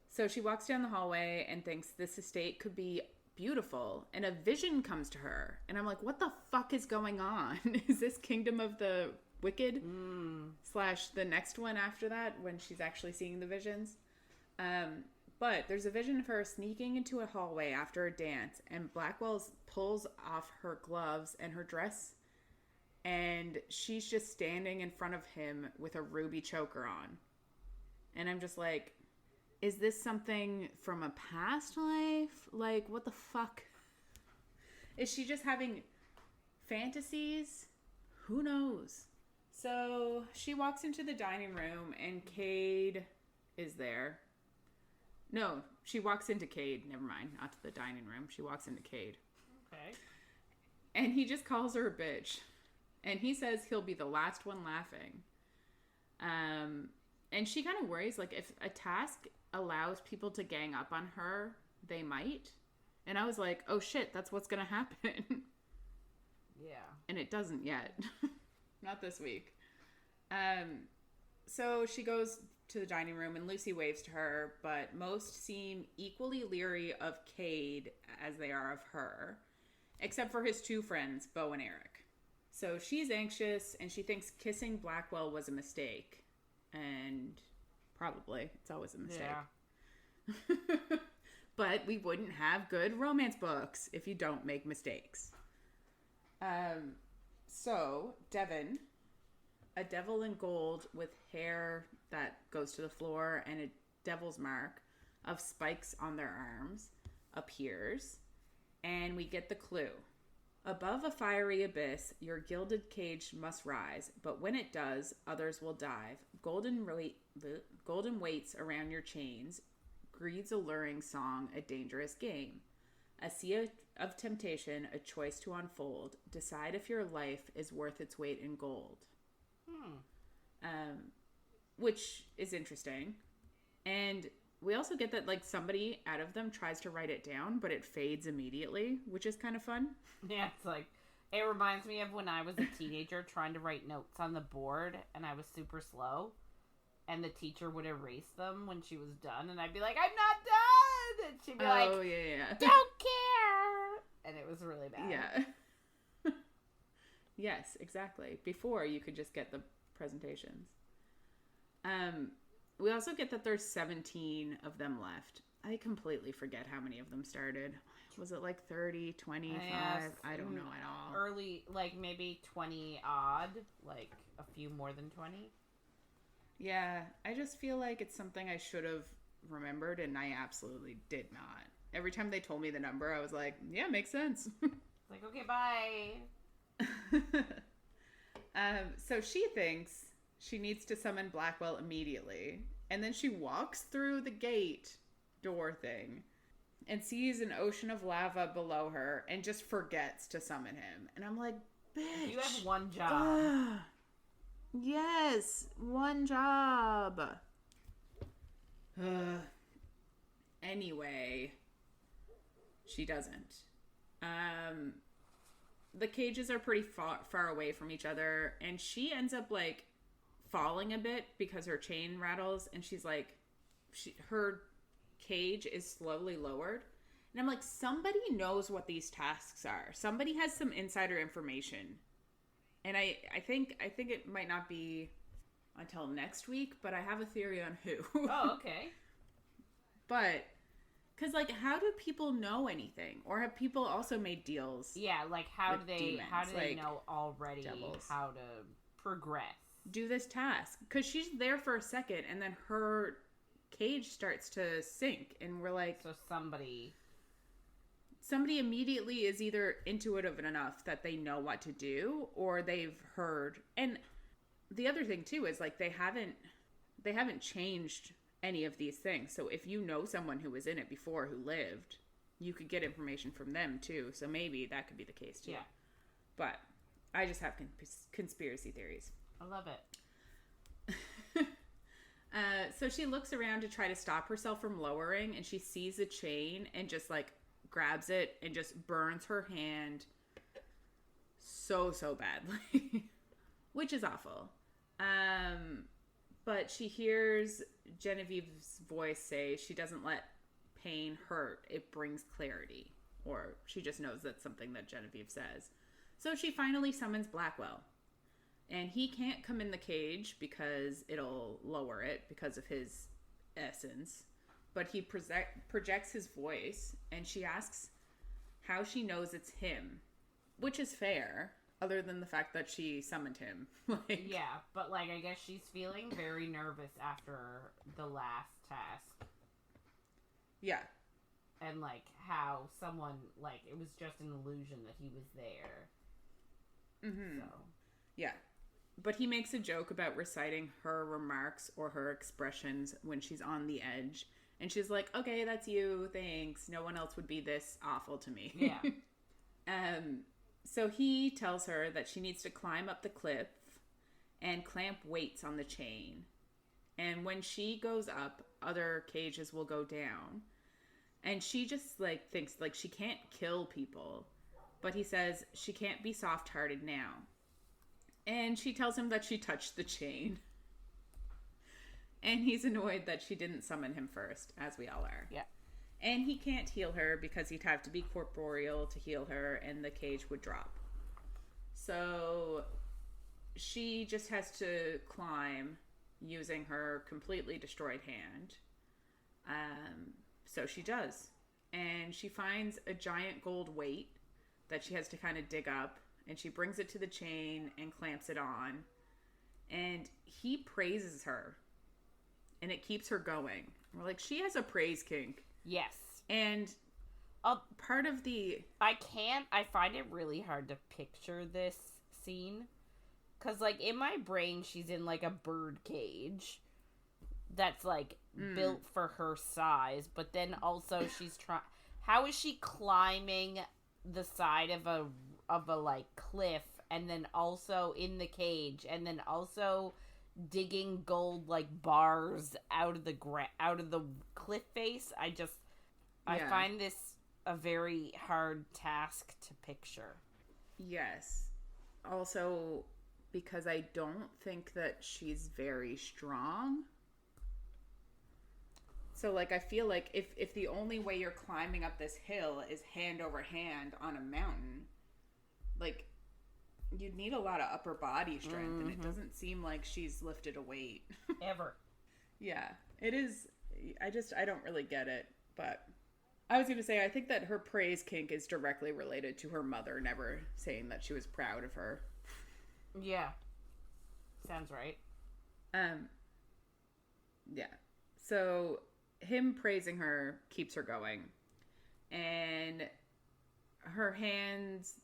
So she walks down the hallway and thinks this estate could be beautiful, and a vision comes to her. And I'm like, what the fuck is going on? Is this Kingdom of the Wicked? / the next one after that when she's actually seeing the visions? But there's a vision of her sneaking into a hallway after a dance, and Blackwell pulls off her gloves and her dress, and she's just standing in front of him with a ruby choker on. And I'm just like, is this something from a past life? Like, what the fuck? Is she just having fantasies? Who knows? So she walks into the dining room, and Cade is there. No, she walks into Cade. Never mind. Not to the dining room. She walks into Cade. Okay. And he just calls her a bitch. And he says he'll be the last one laughing. And she kind of worries, like, if a task allows people to gang up on her, they might. And I was like, oh shit, that's what's going to happen. Yeah. And it doesn't yet. Not this week. So she goes to the dining room, and Lucy waves to her, but most seem equally leery of Cade as they are of her, except for his two friends, Beau and Eric. So she's anxious, and she thinks kissing Blackwell was a mistake. And probably. It's always a mistake. Yeah. But we wouldn't have good romance books if you don't make mistakes. So, Devon, a devil in gold with hair that goes to the floor and a devil's mark of spikes on their arms, appears, and we get the clue. Above a fiery abyss, your gilded cage must rise, but when it does, others will dive. Golden weights around your chains, greed's alluring song, a dangerous game. A sea of temptation, a choice to unfold. Decide if your life is worth its weight in gold. Which is interesting. And we also get that, like, somebody out of them tries to write it down, but it fades immediately, which is kind of fun. Yeah, it's like, it reminds me of when I was a teenager trying to write notes on the board, and I was super slow, and the teacher would erase them when she was done, and I'd be like, I'm not done! And she'd be like, oh, yeah. Don't care! And it was really bad. Yeah. Yes, exactly. Before, you could just get the presentations. We also get that there's 17 of them left. I completely forget how many of them started. Was it like 30, 25? I don't know at all. Early, like maybe 20 odd, like a few more than 20. Yeah, I just feel like it's something I should have remembered, and I absolutely did not. Every time they told me the number, I was like, yeah, makes sense. It's like, okay, bye. So she thinks she needs to summon Blackwell immediately. And then she walks through the gate door thing and sees an ocean of lava below her and just forgets to summon him. And I'm like, bitch. You have one job. Yes, one job. Anyway, she doesn't. The cages are pretty far away from each other, and she ends up, like, falling a bit because her chain rattles, and she's like, her cage is slowly lowered. And I'm like, somebody knows what these tasks are. Somebody has some insider information. And I think it might not be until next week, but I have a theory on who. Oh, okay. But, because, like, how do people know anything? Or have people also made deals? Yeah, like, how do they like, know already devils. how to progress? Do this task. Because she's there for a second, and then her cage starts to sink, and we're like... So somebody immediately is either intuitive enough that they know what to do, or they've heard. And the other thing, too, is, like, they haven't changed any of these things. So if you know someone who was in it before who lived, you could get information from them too. So maybe that could be the case too. Yeah. But I just have conspiracy theories. I love it. So she looks around to try to stop herself from lowering, and she sees a chain and just, like, grabs it and just burns her hand so badly, which is awful. But she hears Genevieve's voice say she doesn't let pain hurt, it brings clarity. Or she just knows that's something that Genevieve says. So she finally summons Blackwell. And he can't come in the cage because it'll lower it because of his essence. but he projects his voice, and she asks how she knows it's him, which is fair, other than the fact that she summoned him. Yeah, but, like, I guess she's feeling very nervous after the last task. Yeah. And, like, how someone, like, it was just an illusion that he was there. Mm-hmm. So. Yeah. But he makes a joke about reciting her remarks or her expressions when she's on the edge. And she's like, okay, that's you. Thanks. No one else would be this awful to me. Yeah. So he tells her that she needs to climb up the cliff and clamp weights on the chain. And when she goes up, other cages will go down. And she just, like, thinks, like, she can't kill people. But he says she can't be soft-hearted now. And she tells him that she touched the chain. And he's annoyed that she didn't summon him first, as we all are. Yeah. And he can't heal her because he'd have to be corporeal to heal her, and the cage would drop. So she just has to climb using her completely destroyed hand. So she does. And she finds a giant gold weight that she has to kind of dig up. And she brings it to the chain and clamps it on. And he praises her. And it keeps her going. We're like, she has a praise kink. Yes. And part of the... I find it really hard to picture this scene. Because, like, in my brain, she's in, like, a bird cage that's, like, built for her size. But then also she's trying... How is she climbing the side of a like cliff, and then also in the cage, and then also digging gold like bars out of the cliff face? I find this a very hard task to picture. Yes. Also, because I don't think that she's very strong. So, like, I feel like if the only way you're climbing up this hill is hand over hand on a mountain, like, you'd need a lot of upper body strength, and it doesn't seem like she's lifted a weight. Ever. Yeah, it is. I don't really get it, but I was going to say, I think that her praise kink is directly related to her mother never saying that she was proud of her. Yeah. Sounds right. Yeah. So him praising her keeps her going. And her hands,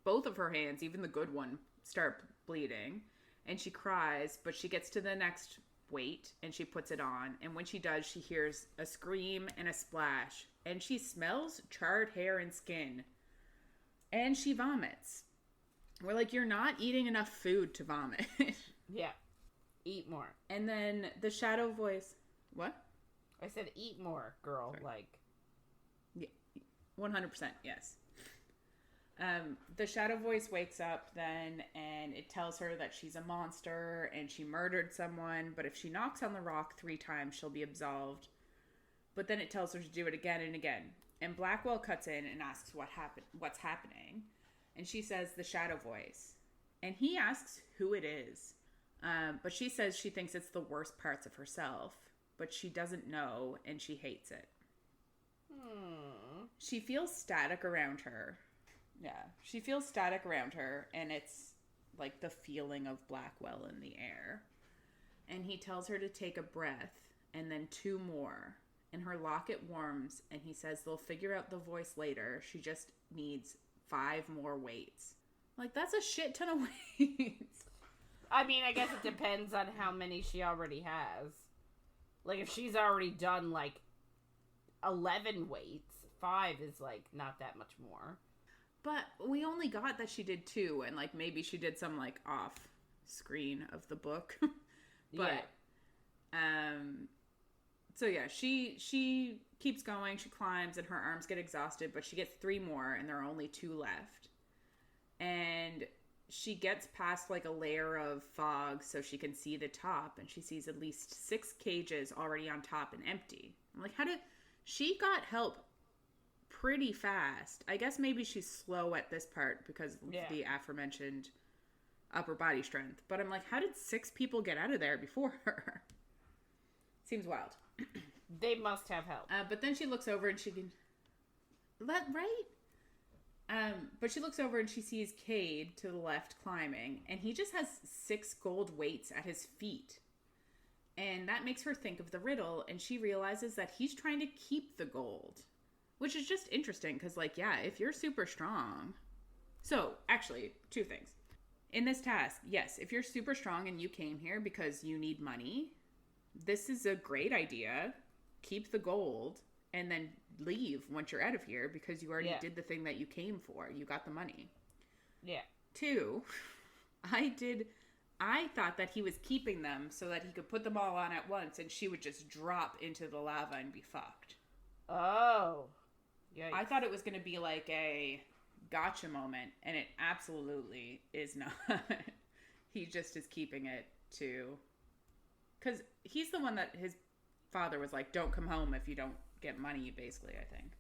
both of her hands, even the good one, start bleeding. And she cries, but she gets to the next weight and she puts it on. And when she does, she hears a scream and a splash. And she smells charred hair and skin. And she vomits. We're like, you're not eating enough food to vomit. Yeah. Eat more. And then the shadow voice... What? I said eat more, girl. Sorry. Like... Yeah, 100%, yes. The shadow voice wakes up then, and it tells her that she's a monster, and she murdered someone, but if she knocks on the rock 3 times, she'll be absolved. But then it tells her to do it again and again. And Blackwell cuts in and asks what's happening. And she says the shadow voice. And he asks who it is. But she says she thinks it's the worst parts of herself. But she doesn't know, and she hates it. She feels static around her. Yeah, she feels static around her, and it's like the feeling of Blackwell in the air. And he tells her to take a breath, and then 2 more. And her locket warms, and he says they'll figure out the voice later. She just needs 5 more weights. Like, that's a shit ton of weights. I mean, I guess it depends on how many she already has. Like, if she's already done, like, 11 weights, 5 is, like, not that much more. But we only got that she did 2, and, like, maybe she did some, like, off screen of the book. But, yeah. So, yeah, she keeps going, she climbs, and her arms get exhausted, but she gets 3 more, and there are only 2 left. And she gets past, like, a layer of fog so she can see the top, and she sees at least 6 cages already on top and empty. I'm like, she got help pretty fast. I guess maybe she's slow at this part because of the aforementioned upper body strength. But I'm like, how did 6 people get out of there before her? Seems wild. They must have help. But then she looks over and she can... Right? But she looks over and she sees Cade to the left climbing, and he just has 6 gold weights at his feet. And that makes her think of the riddle, and she realizes that he's trying to keep the gold. Which is just interesting, because, like, yeah, if you're super strong... So, actually, 2 things. In this task, yes, if you're super strong and you came here because you need money, this is a great idea. Keep the gold, and then leave once you're out of here, because you already did the thing that you came for. You got the money. Yeah. 2, I thought that he was keeping them so that he could put them all on at once and she would just drop into the lava and be fucked. Oh. Yikes. I thought it was going to be like a gotcha moment, and it absolutely is not. He just is keeping it to... Because he's the one that his father was like, don't come home if you don't get money, basically, I think.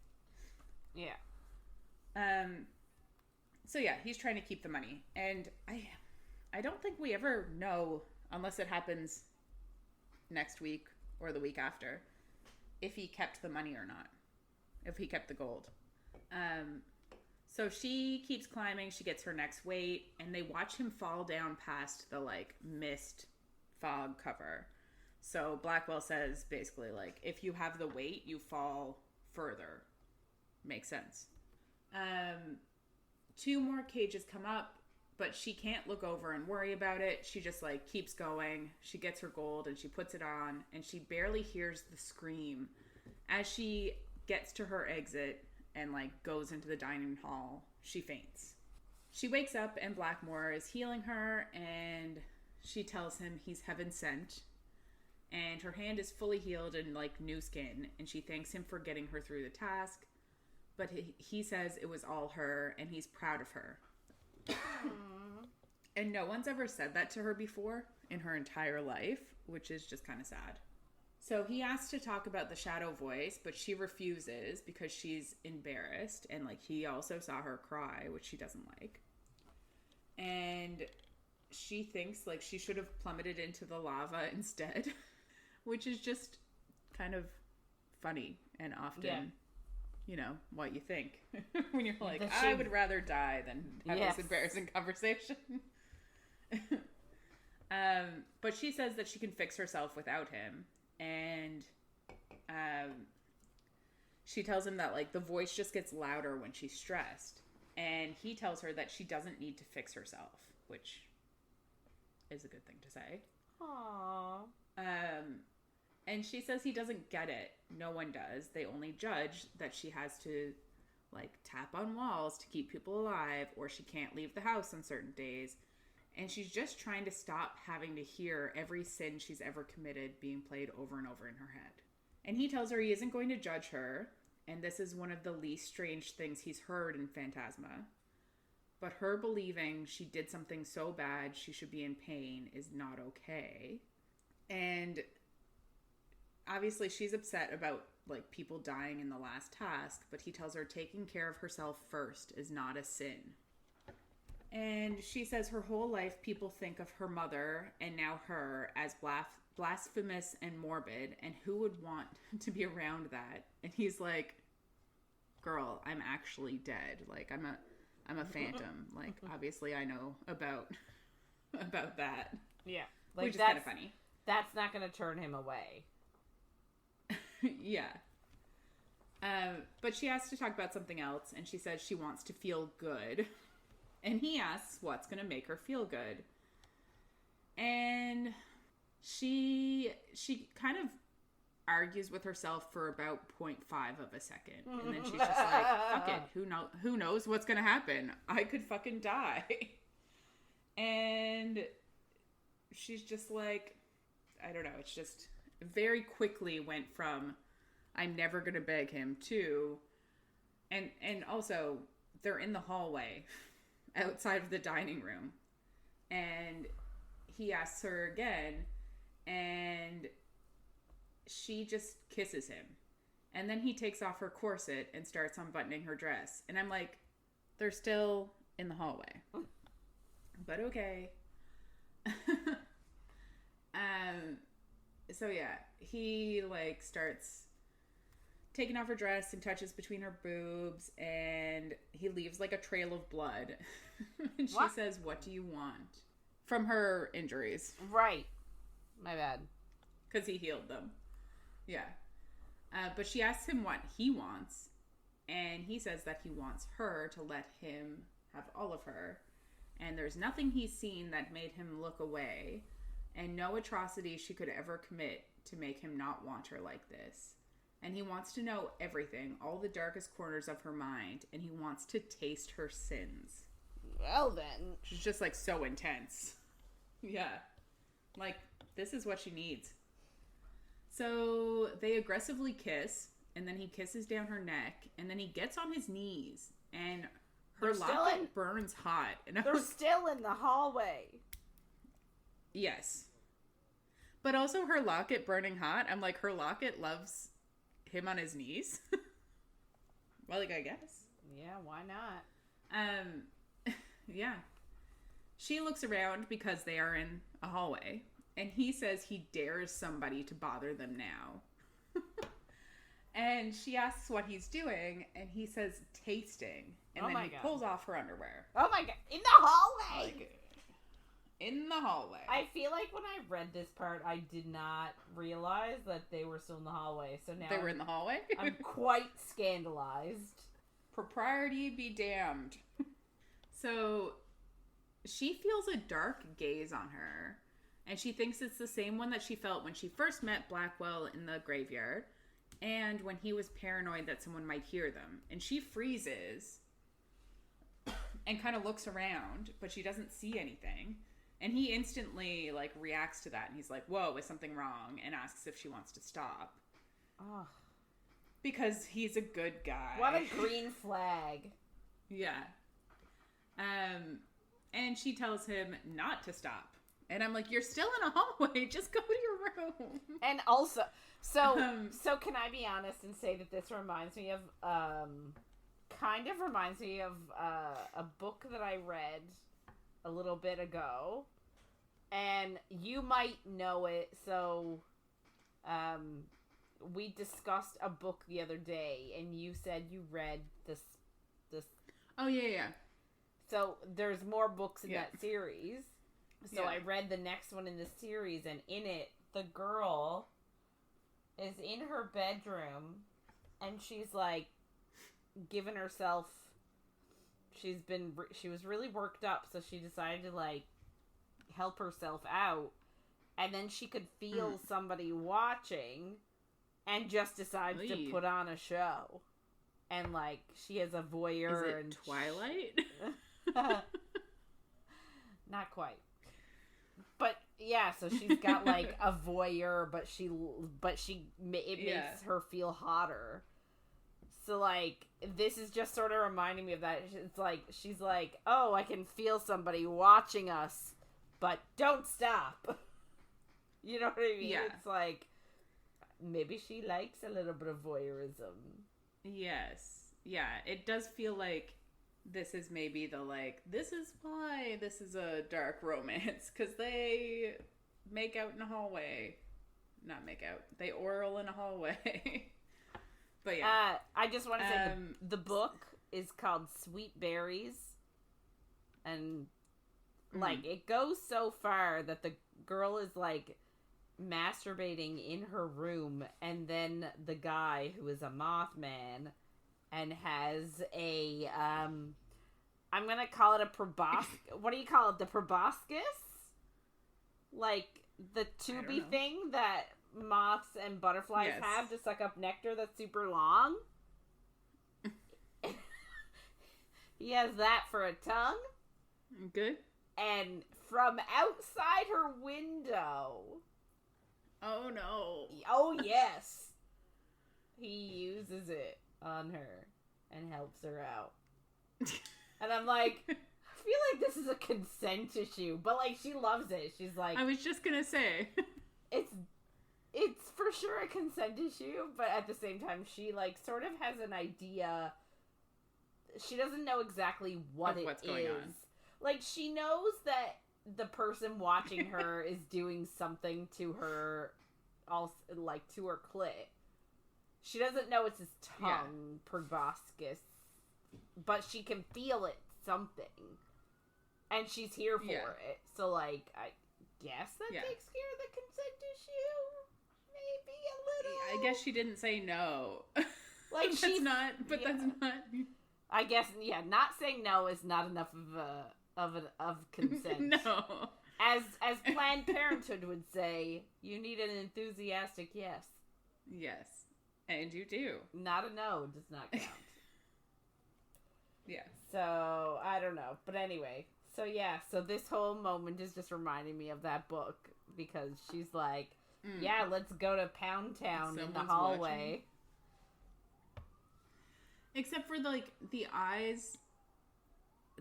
Yeah. So yeah, he's trying to keep the money. And I don't think we ever know, unless it happens next week or the week after, if he kept the money or not. If he kept the gold. So she keeps climbing. She gets her next weight, and they watch him fall down past the, like, mist fog cover. So Blackwell says, basically, like, if you have the weight, you fall further. Makes sense. 2 more cages come up, but she can't look over and worry about it. She just, like, keeps going. She gets her gold, and she puts it on, and she barely hears the scream. As she gets to her exit and, like, goes into the dining hall, she faints. She wakes up, and Blackmore is healing her, and she tells him he's heaven sent. And her hand is fully healed and, like, new skin, and she thanks him for getting her through the task. But he says it was all her, and he's proud of her. And no one's ever said that to her before in her entire life, which is just kind of sad. So he asks to talk about the shadow voice, but she refuses because she's embarrassed. And, like, he also saw her cry, which she doesn't like. And she thinks, like, she should have plummeted into the lava instead, which is just kind of funny and often, you know, what you think when you're like, I would rather die than have this embarrassing conversation. But she says that she can fix herself without him. And she tells him that, like, the voice just gets louder when she's stressed. And he tells her that she doesn't need to fix herself, which is a good thing to say. Aww. And she says he doesn't get it. No one does. They only judge that she has to, like, tap on walls to keep people alive, or she can't leave the house on certain days. And she's just trying to stop having to hear every sin she's ever committed being played over and over in her head. And he tells her he isn't going to judge her, and this is one of the least strange things he's heard in Phantasma. But her believing she did something so bad she should be in pain is not okay. And obviously she's upset about, like, people dying in the last task, but he tells her taking care of herself first is not a sin. And she says her whole life people think of her mother, and now her, as blasphemous and morbid, and who would want to be around that? And he's like, girl, I'm actually dead. Like, I'm a phantom. Like, obviously I know about that. Yeah. Like, which is kind of funny. That's not going to turn him away. Yeah. But she asks to talk about something else, and she says she wants to feel good. And he asks what's going to make her feel good. And she kind of argues with herself for about 0.5 of a second. And then she's just like, fuck it. Who knows what's going to happen? I could fucking die. And she's just like, I don't know. It's just very quickly went from I'm never going to beg him to, and also they're in the hallway outside of the dining room, and he asks her again, and she just kisses him, and then he takes off her corset and starts unbuttoning her dress, and I'm like, they're still in the hallway, but okay. So yeah, he, like, starts taking off her dress and touches between her boobs, and he leaves like a trail of blood. And she says, "What do you want?" From her injuries. Right. My bad. Because he healed them. Yeah. But she asks him what he wants, and he says that he wants her to let him have all of her. And there's nothing he's seen that made him look away, and no atrocity she could ever commit to make him not want her like this. And he wants to know everything, all the darkest corners of her mind, and he wants to taste her sins. Well then. She's just like so intense. Yeah. Like, this is what she needs. So they aggressively kiss, and then he kisses down her neck, and then he gets on his knees, and her locket burns hot. And they're still in the hallway. Yes. But also her locket burning hot. I'm like, her locket loves him on his knees. Well, like, I guess. Yeah, why not? Yeah. She looks around because they are in a hallway, and he says he dares somebody to bother them now. And she asks what he's doing, and he says tasting. And then he pulls off her underwear. Oh my god. In the hallway! Like, in the hallway. I feel like when I read this part, I did not realize that they were still in the hallway. So now they were in the hallway? I'm quite scandalized. Propriety be damned. So she feels a dark gaze on her, and she thinks it's the same one that she felt when she first met Blackwell in the graveyard, and when he was paranoid that someone might hear them. And she freezes and kind of looks around, but she doesn't see anything. And he instantly, like, reacts to that, and he's like, "Whoa, is something wrong?" and asks if she wants to stop. Oh. Because he's a good guy. What a green flag. Yeah. And she tells him not to stop. And I'm like, you're still in a hallway. Just go to your room. And also, so can I be honest and say that this reminds me of, kind of reminds me of a book that I read a little bit ago. And you might know it. So, we discussed a book the other day, and you said you read this. Oh, yeah. So there's more books in that series. So I read the next one in the series, and in it, the girl is in her bedroom, and she's like giving herself. She was really worked up, so she decided to like help herself out, and then she could feel somebody watching, and just decides to put on a show, and like she has a voyeur. Is it Twilight? Not quite. But yeah, so she's got like a voyeur, but it makes her feel hotter. So like this is just sort of reminding me of that. It's like she's like, "Oh, I can feel somebody watching us, but don't stop." You know what I mean? Yeah. It's like maybe she likes a little bit of voyeurism. Yes. Yeah, it does feel like this is maybe this is why this is a dark romance, because they make out in a hallway. Not make out. They oral in a hallway. But yeah. I just want to say the book is called Sweet Berries. And, like, it goes so far that the girl is, like, masturbating in her room, and then the guy, who is a Mothman, and has a, I'm gonna call it a what do you call it? The proboscis? Like, the tubey thing that moths and butterflies have to suck up nectar that's super long? He has that for a tongue. Good. And from outside her window... Oh, no. Oh, yes. He uses it on her and helps her out. And I'm like, I feel like this is a consent issue, but like she loves it. She's like, I was just gonna say, it's for sure a consent issue, but at the same time, she like sort of has an idea. She doesn't know exactly what's going on. Like she knows that the person watching her is doing something to her, also like to her clit. She doesn't know it's his tongue, proboscis, but she can feel it something. And she's here for it. So, like, I guess that takes care of the consent issue? Maybe a little? I guess she didn't say no. Like, that's not... I guess, not saying no is not enough of consent. No. As Planned Parenthood would say, you need an enthusiastic yes. Yes. And you do. Not a no does not count. Yeah. So, I don't know. But anyway, so this whole moment is just reminding me of that book. Because she's like, let's go to Pound Town in the hallway. Watching. Except for, like, the eyes,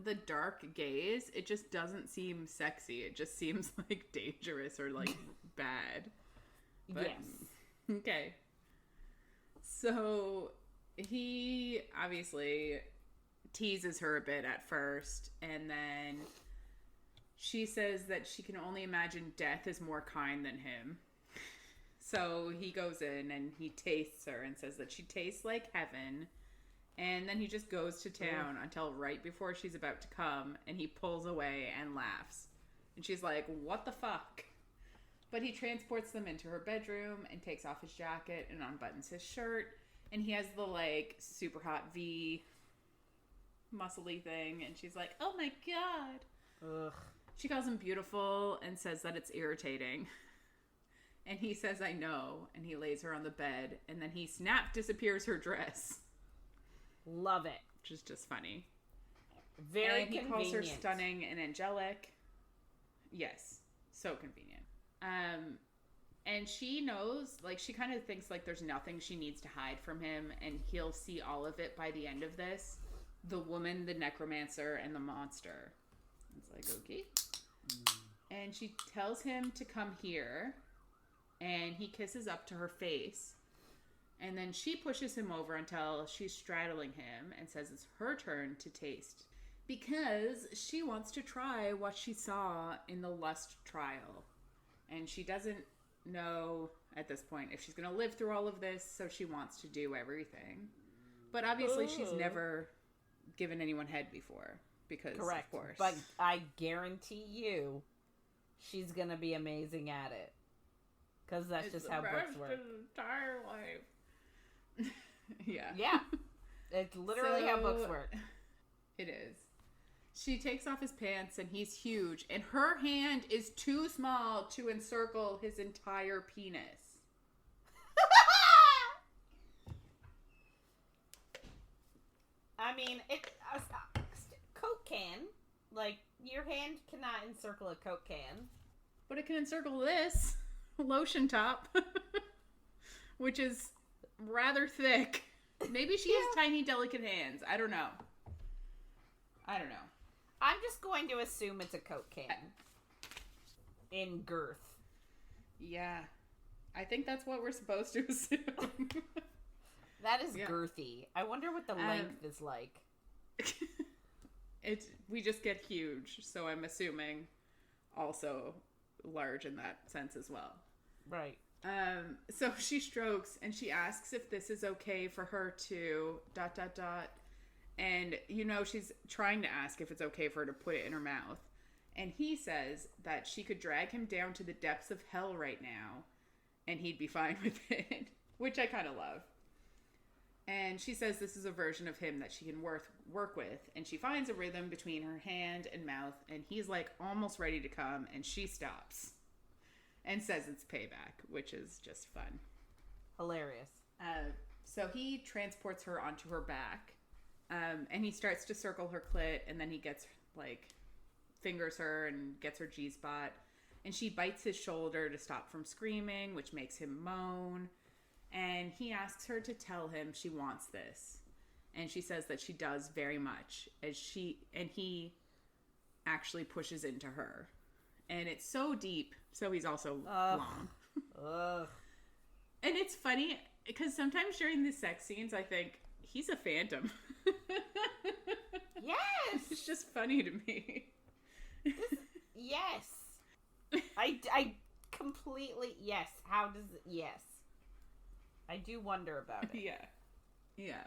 the dark gaze, it just doesn't seem sexy. It just seems, like, dangerous or, like, bad. But, yes. Okay. So, he obviously teases her a bit at first, and then she says that she can only imagine death is more kind than him. So he goes in and he tastes her and says that she tastes like heaven, and then he just goes to town until right before she's about to come, and he pulls away and laughs. And she's like, what the fuck? But he transports them into her bedroom and takes off his jacket and unbuttons his shirt. And he has the, like, super hot V muscly thing. And she's like, oh my god. Ugh. She calls him beautiful and says that it's irritating. And he says, I know. And he lays her on the bed. And then he disappears her dress. Love it. Which is just funny. Very and convenient. He calls her stunning and angelic. Yes. So convenient. And she knows, like, she kind of thinks, like, there's nothing she needs to hide from him, and he'll see all of it by the end of this. The woman, the necromancer, and the monster. It's like, okay. And she tells him to come here, and he kisses up to her face. And then she pushes him over until she's straddling him and says it's her turn to taste. Because she wants to try what she saw in the lust trial. And she doesn't know at this point if she's going to live through all of this, so she wants to do everything. But obviously she's never given anyone head before. Because, correct. Of course. But I guarantee you she's going to be amazing at it. Because that's just how books work. Entire life. Yeah. Yeah. It's literally how books work. It is. She takes off his pants, and he's huge, and her hand is too small to encircle his entire penis. I mean, Coke can. Like, your hand cannot encircle a Coke can. But it can encircle this lotion top, which is rather thick. Maybe she has tiny, delicate hands. I don't know. I'm just going to assume it's a Coke can. In girth. Yeah. I think that's what we're supposed to assume. That is girthy. I wonder what the length is like. We just get huge, so I'm assuming also large in that sense as well. Right. So she strokes and she asks if this is okay for her to ... And, she's trying to ask if it's okay for her to put it in her mouth. And he says that she could drag him down to the depths of hell right now, and he'd be fine with it, which I kind of love. And she says this is a version of him that she can work with. And she finds a rhythm between her hand and mouth, and he's, like, almost ready to come, and she stops and says it's payback, which is just fun. Hilarious. So he transports her onto her back. And he starts to circle her clit, and then he gets, like, fingers her and gets her G-spot. And she bites his shoulder to stop from screaming, which makes him moan. And he asks her to tell him she wants this. And she says that she does very much. And he actually pushes into her. And it's so deep, so he's also long. And it's funny, because sometimes during the sex scenes, I think, he's a phantom. Yes! It's just funny to me. Yes. I completely, yes. How does it, yes. I do wonder about it. Yeah.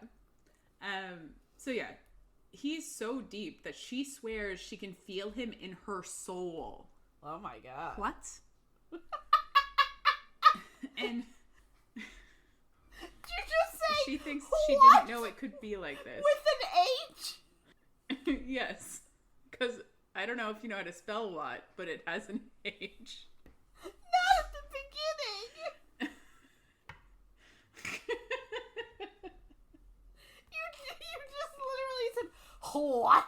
So yeah, he's so deep that she swears she can feel him in her soul. Oh my god. What? And did you just say she thinks what? she didn't know it could be like this. With an H? Yes. Because I don't know if you know how to spell what, but it has an H. Not at the beginning. you just literally said, what?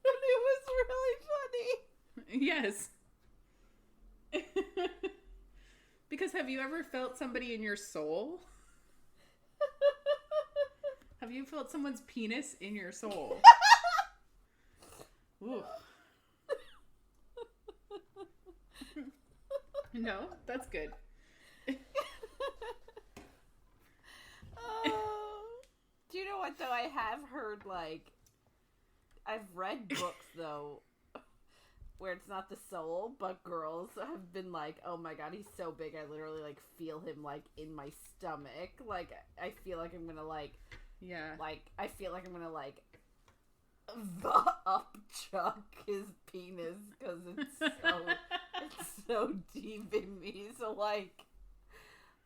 And it was really funny. Yes. Because have you ever felt somebody in your soul? Have you felt someone's penis in your soul? Ooh. No, that's good. Do you know what, though? I have heard, like, I've read books, though, where it's not the soul, but girls have been like, oh my god, he's so big, I literally, like, feel him, like, in my stomach. Like, I feel like I'm gonna, like, yeah. Like, I feel like I'm gonna, like, upchuck his penis, because it's so deep in me. So, like,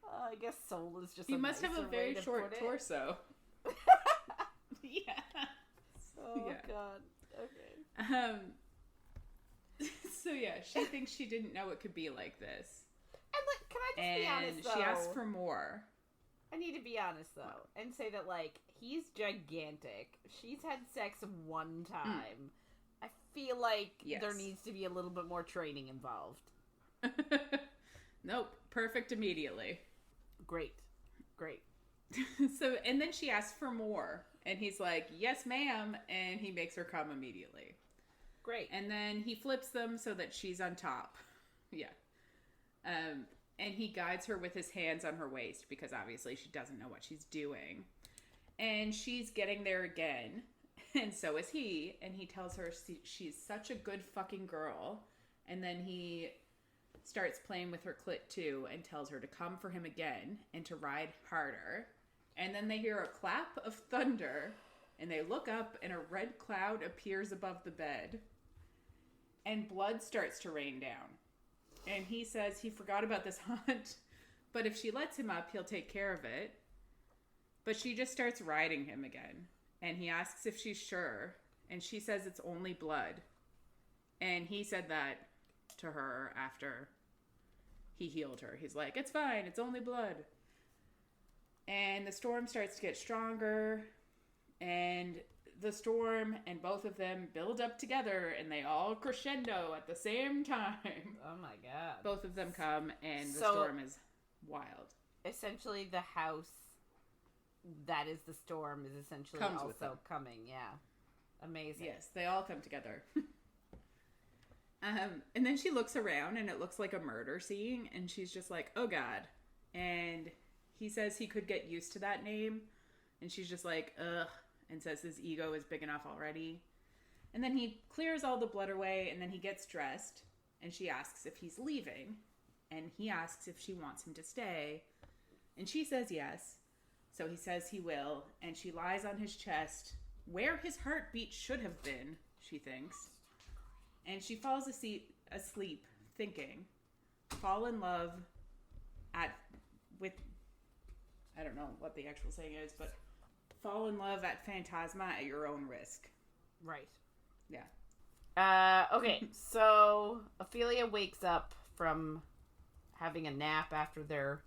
I guess soul is just he must have a very short torso. Yeah. Oh, yeah. God. Okay. So, yeah, she thinks she didn't know it could be like this. And, like, can I just be honest, though? And she asks for more. I need to be honest, though, and say that, like, he's gigantic. She's had sex one time. I feel like there needs to be a little bit more training involved. Nope. Perfect immediately. Great. So, and then she asks for more. And he's like, yes, ma'am. And he makes her come immediately. Great. And then he flips them so that she's on top. Yeah. And he guides her with his hands on her waist because obviously she doesn't know what she's doing. And she's getting there again. And so is he. And he tells her she's such a good fucking girl. And then he starts playing with her clit too and tells her to come for him again and to ride harder. And then they hear a clap of thunder. And they look up and a red cloud appears above the bed. And blood starts to rain down. And he says he forgot about this hunt, but if she lets him up, he'll take care of it. But she just starts riding him again. And he asks if she's sure. And she says it's only blood. And he said that to her after he healed her. He's like, it's fine, it's only blood. And the storm starts to get stronger. And the storm and both of them build up together and they all crescendo at the same time. Oh my god. Both of them come and the storm is wild. Essentially the house that is the storm is essentially Comes also coming. Yeah. Amazing. Yes, they all come together. And then she looks around and it looks like a murder scene and she's just like, oh god. And he says he could get used to that name and she's just like, ugh. And says his ego is big enough already. And then he clears all the blood away and then he gets dressed. And she asks if he's leaving. And he asks if she wants him to stay. And she says yes. So he says he will. And she lies on his chest where his heartbeat should have been, she thinks. And she falls asleep thinking, fall in love with, I don't know what the actual saying is, but fall in love at Phantasma at your own risk. Right. Yeah. Okay, so Ophelia wakes up from having a nap after their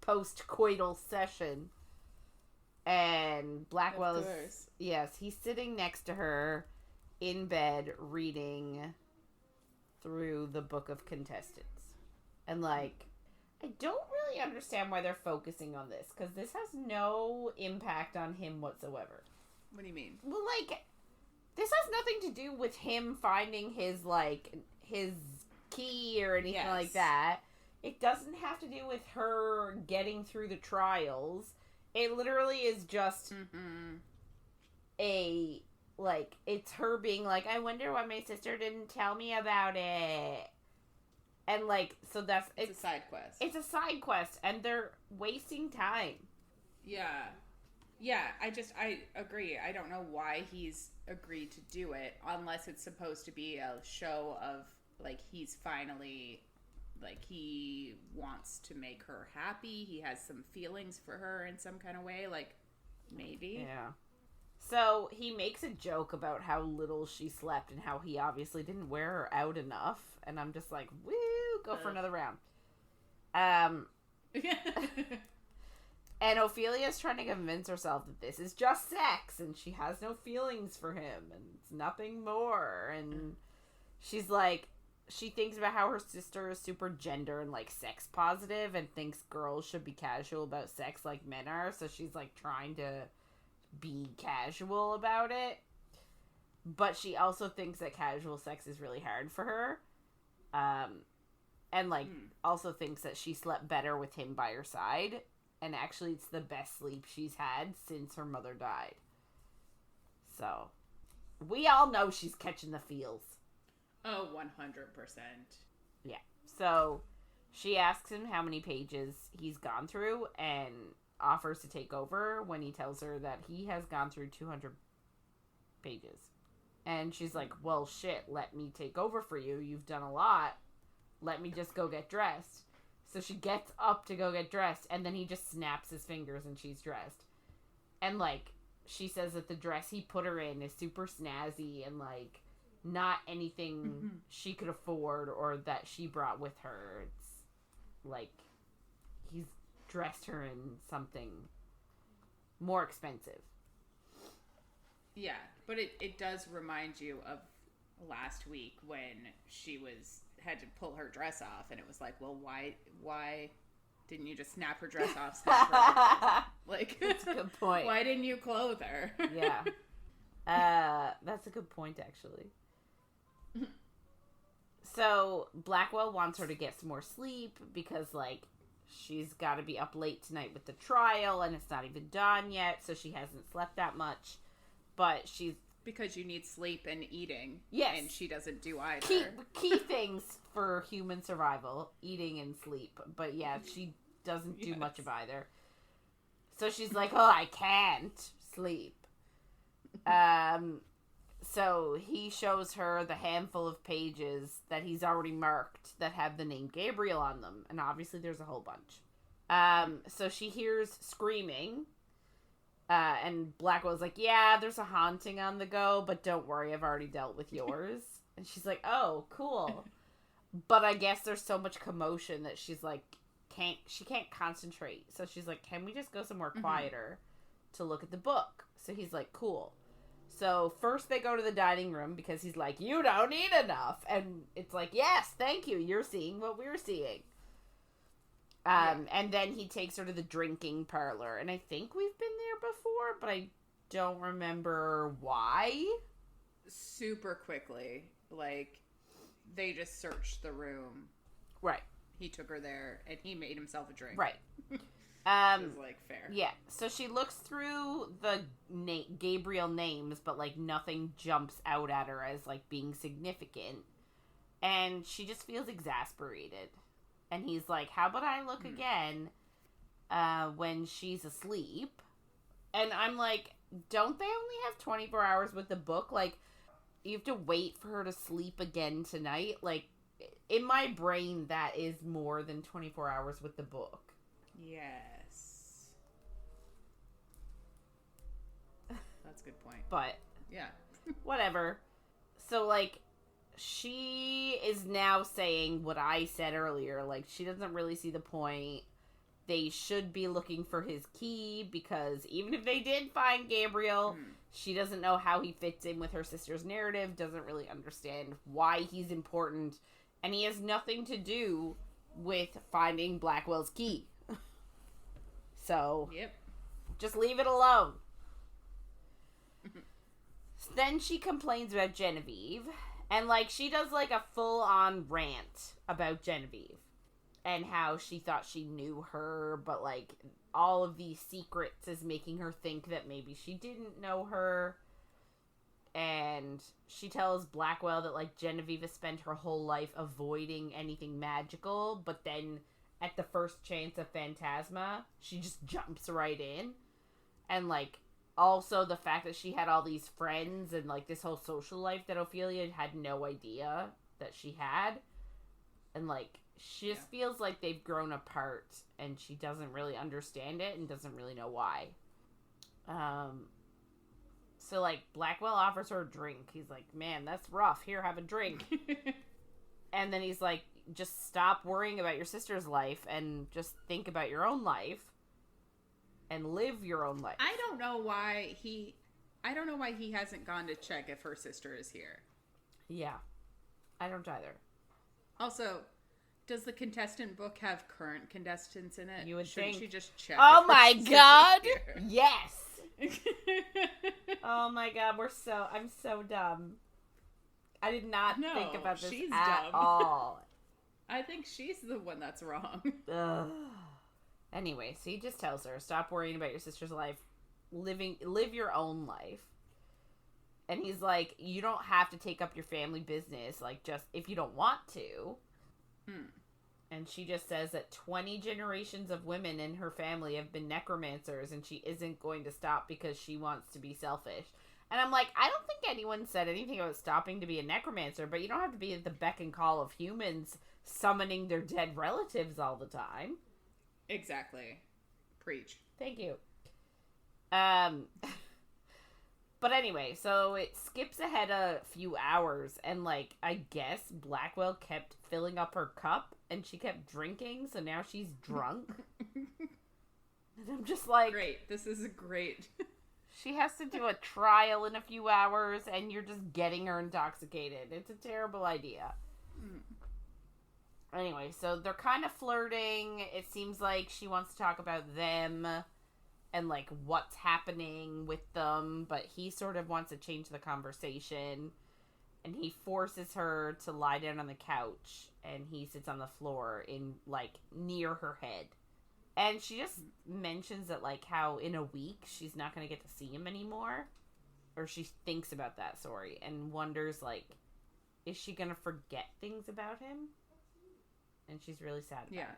post-coital session. And Blackwell is... Yes, he's sitting next to her in bed reading through the Book of Contestants. And, like, I don't really understand why they're focusing on this, because this has no impact on him whatsoever. What do you mean? Well, like, this has nothing to do with him finding his, like, his key or anything like that. It doesn't have to do with her getting through the trials. It literally is just a, like, it's her being like, I wonder why my sister didn't tell me about it. And, like, so it's a side quest. It's a side quest, and they're wasting time. Yeah. Yeah, I agree. I don't know why he's agreed to do it unless it's supposed to be a show of like he's finally like he wants to make her happy. He has some feelings for her in some kind of way, like maybe. Yeah. So he makes a joke about how little she slept and how he obviously didn't wear her out enough, and I'm just like, woo, go for another round. And Ophelia's trying to convince herself that this is just sex and she has no feelings for him and it's nothing more. And she's like, she thinks about how her sister is super gender and like sex positive and thinks girls should be casual about sex like men are. So she's like trying to be casual about it. But she also thinks that casual sex is really hard for her. And like also thinks that she slept better with him by her side. And actually, it's the best sleep she's had since her mother died. So, we all know she's catching the feels. Oh, 100%. Yeah. So, she asks him how many pages he's gone through and offers to take over when he tells her that he has gone through 200 pages. And she's like, well, shit, let me take over for you. You've done a lot. Let me just go get dressed. So she gets up to go get dressed, and then he just snaps his fingers and she's dressed. And, like, she says that the dress he put her in is super snazzy and, like, not anything she could afford or that she brought with her. It's, like, he's dressed her in something more expensive. Yeah, but it does remind you of last week when she had to pull her dress off, and it was like, well, why didn't you just snap her dress off? Snap her dress off? Like, that's a good point. Why didn't you clothe her? Yeah, that's a good point, actually. So Blackwell wants her to get some more sleep because, like, she's got to be up late tonight with the trial, and it's not even done yet, so she hasn't slept that much. But she's because you need sleep and eating. Yes. And she doesn't do either. Key things for human survival, eating and sleep. But yeah, she doesn't do much of either. So she's like, oh, I can't sleep. So he shows her the handful of pages that he's already marked that have the name Gabriel on them. And obviously there's a whole bunch. So she hears screaming. And Blackwell's like, yeah, there's a haunting on the go, but don't worry, I've already dealt with yours. And she's like, oh, cool. But I guess there's so much commotion that she's like, she can't concentrate. So she's like, can we just go somewhere quieter to look at the book? So he's like, cool. So first they go to the dining room because he's like, you don't eat enough. And it's like, yes, thank you. You're seeing what we're seeing. And then he takes her to the drinking parlor. And I think we've been there before, but I don't remember why. Super quickly. Like, they just searched the room. Right. He took her there, and he made himself a drink. Right. It was, like, fair. Yeah. So she looks through the Gabriel names, but, like, nothing jumps out at her as, like, being significant. And she just feels exasperated. And he's like, how about I look again when she's asleep? And I'm like, don't they only have 24 hours with the book? Like, you have to wait for her to sleep again tonight? Like, in my brain, that is more than 24 hours with the book. Yes. That's a good point. But, yeah. whatever. So, like, she is now saying what I said earlier. Like, she doesn't really see the point. They should be looking for his key because even if they did find Gabriel, she doesn't know how he fits in with her sister's narrative, doesn't really understand why he's important, and he has nothing to do with finding Blackwell's key. So, just leave it alone. Then she complains about Genevieve. And, like, she does, like, a full-on rant about Genevieve. And how she thought she knew her, but, like, all of these secrets is making her think that maybe she didn't know her. And she tells Blackwell that, like, Genevieve has spent her whole life avoiding anything magical, but then at the first chance of Phantasma, she just jumps right in. And, like, also the fact that she had all these friends and, like, this whole social life that Ophelia had no idea that she had. And, like, she just feels like they've grown apart and she doesn't really understand it and doesn't really know why. So, like, Blackwell offers her a drink. He's like, man, that's rough. Here, have a drink. And then he's like, just stop worrying about your sister's life and just think about your own life. And live your own life. I don't know why he hasn't gone to check if her sister is here. Yeah. I don't either. Also, does the contestant book have current contestants in it? You would Shouldn't think. she just check? Oh my god! Yes! Oh my god, I'm so dumb. I did not think about this at all. I think she's the one that's wrong. Ugh. Anyway, so he just tells her, stop worrying about your sister's life. Live your own life. And he's like, you don't have to take up your family business, like, just if you don't want to. And she just says that 20 generations of women in her family have been necromancers, and she isn't going to stop because she wants to be selfish. And I'm like, I don't think anyone said anything about stopping to be a necromancer, but you don't have to be at the beck and call of humans summoning their dead relatives all the time. Exactly. Preach. Thank you. But anyway, so it skips ahead a few hours, and, like, I guess Blackwell kept filling up her cup, and she kept drinking, so now she's drunk. And I'm just like... Great. This is great. She has to do a trial in a few hours, and you're just getting her intoxicated. It's a terrible idea. Anyway, so they're kind of flirting. It seems like she wants to talk about them and, like, what's happening with them, but he sort of wants to change the conversation, and he forces her to lie down on the couch, and he sits on the floor in, like, near her head. And she just mentions that, like, how in a week she's not going to get to see him anymore, or she thinks about that, sorry, and wonders, like, is she going to forget things about him? And she's really sad about it.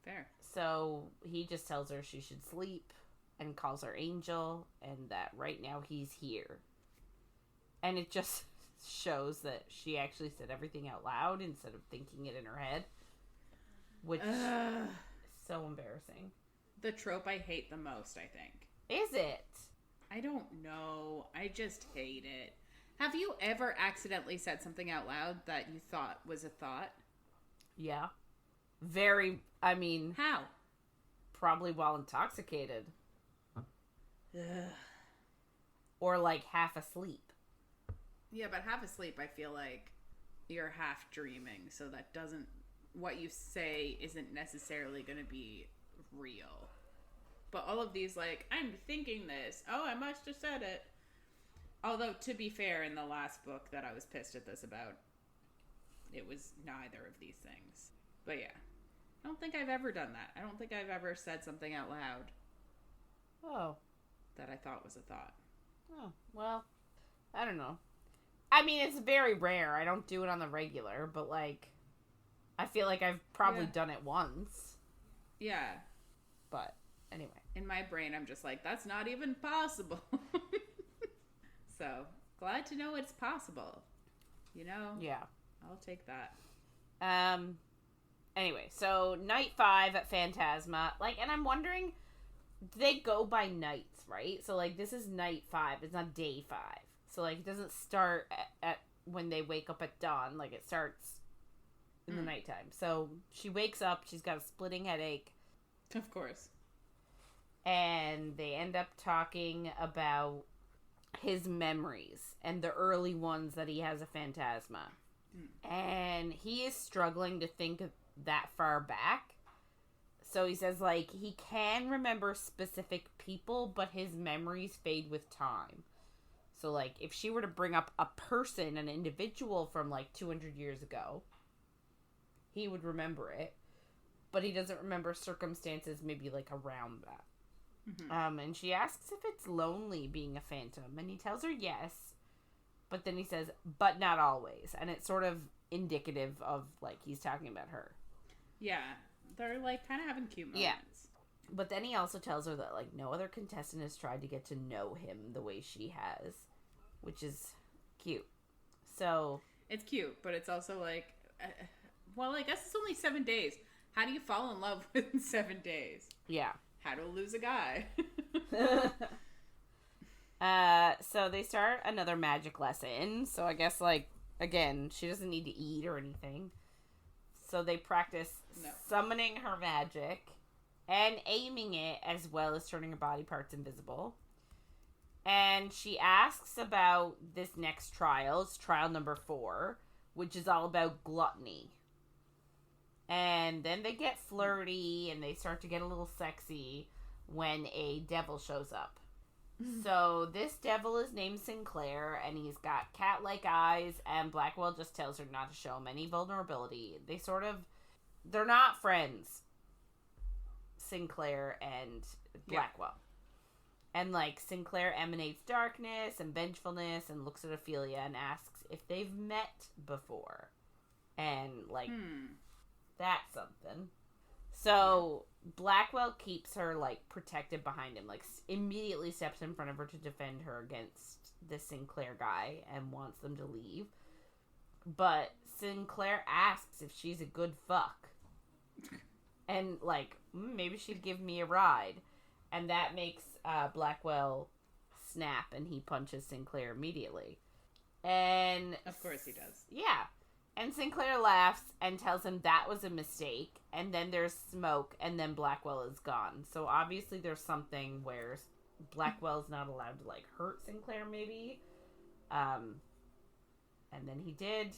Fair. So he just tells her she should sleep and calls her Angel, and that right now he's here. And it just shows that she actually said everything out loud instead of thinking it in her head, which is so embarrassing. The trope I hate the most, I think. Is it? I don't know. I just hate it. Have you ever accidentally said something out loud that you thought was a thought? Yeah. Very, I mean... How? Probably while intoxicated. Ugh. Or, like, half asleep. Yeah, but half asleep, I feel like you're half dreaming, so that doesn't... What you say isn't necessarily going to be real. But all of these, like, I'm thinking this. Oh, I must have said it. Although, to be fair, in the last book that I was pissed at this about, it was neither of these things. But yeah, I don't think I've ever done that. I don't think I've ever said something out loud. Oh. That I thought was a thought. Oh, well, I don't know. I mean, it's very rare. I don't do it on the regular, but, like, I feel like I've probably done it once. Yeah. But, anyway. In my brain, I'm just like, that's not even possible. So, glad to know it's possible. You know? Yeah. I'll take that. Anyway, so night 5 at Phantasma. Like, and I'm wondering, they go by nights, right? So, like, this is night 5. It's not day 5. So, like, it doesn't start at when they wake up at dawn. Like, it starts in the nighttime. So, she wakes up. She's got a splitting headache. Of course. And they end up talking about his memories and the early ones that he has a Phantasma. And he is struggling to think that far back. So he says, like, he can remember specific people, but his memories fade with time. So, like, if she were to bring up a person, an individual from, like, 200 years ago, he would remember it. But he doesn't remember circumstances maybe, like, around that. Mm-hmm. And she asks if it's lonely being a phantom. And he tells her yes. But then he says, but not always. And it's sort of indicative of, like, he's talking about her. Yeah. they're, like, kind of having cute moments. Yeah. But then he also tells her that, like, no other contestant has tried to get to know him the way she has, which is cute. So... It's cute, but it's also, like, well, I guess it's only 7 days. How do you fall in love within 7 days? Yeah. How to lose a guy. So they start another magic lesson. So I guess, like, again, she doesn't need to eat or anything. So they practice summoning her magic and aiming it, as well as turning her body parts invisible. And she asks about this next trial. It's trial number 4, which is all about gluttony. And then they get flirty and they start to get a little sexy when a devil shows up. So this devil is named Sinclair, and he's got cat-like eyes, and Blackwell just tells her not to show him any vulnerability. They're not friends, Sinclair and Blackwell. Yeah. And, like, Sinclair emanates darkness and vengefulness and looks at Ophelia and asks if they've met before. And, like, that's something. So, Blackwell keeps her, like, protected behind him. Like, immediately steps in front of her to defend her against this Sinclair guy and wants them to leave. But Sinclair asks if she's a good fuck. And, like, maybe she'd give me a ride. And that makes Blackwell snap, and he punches Sinclair immediately. And... Of course he does. Yeah. And Sinclair laughs and tells him that was a mistake. And then there's smoke, and then Blackwell is gone. So obviously there's something where Blackwell's not allowed to, like, hurt Sinclair, maybe. And then he did.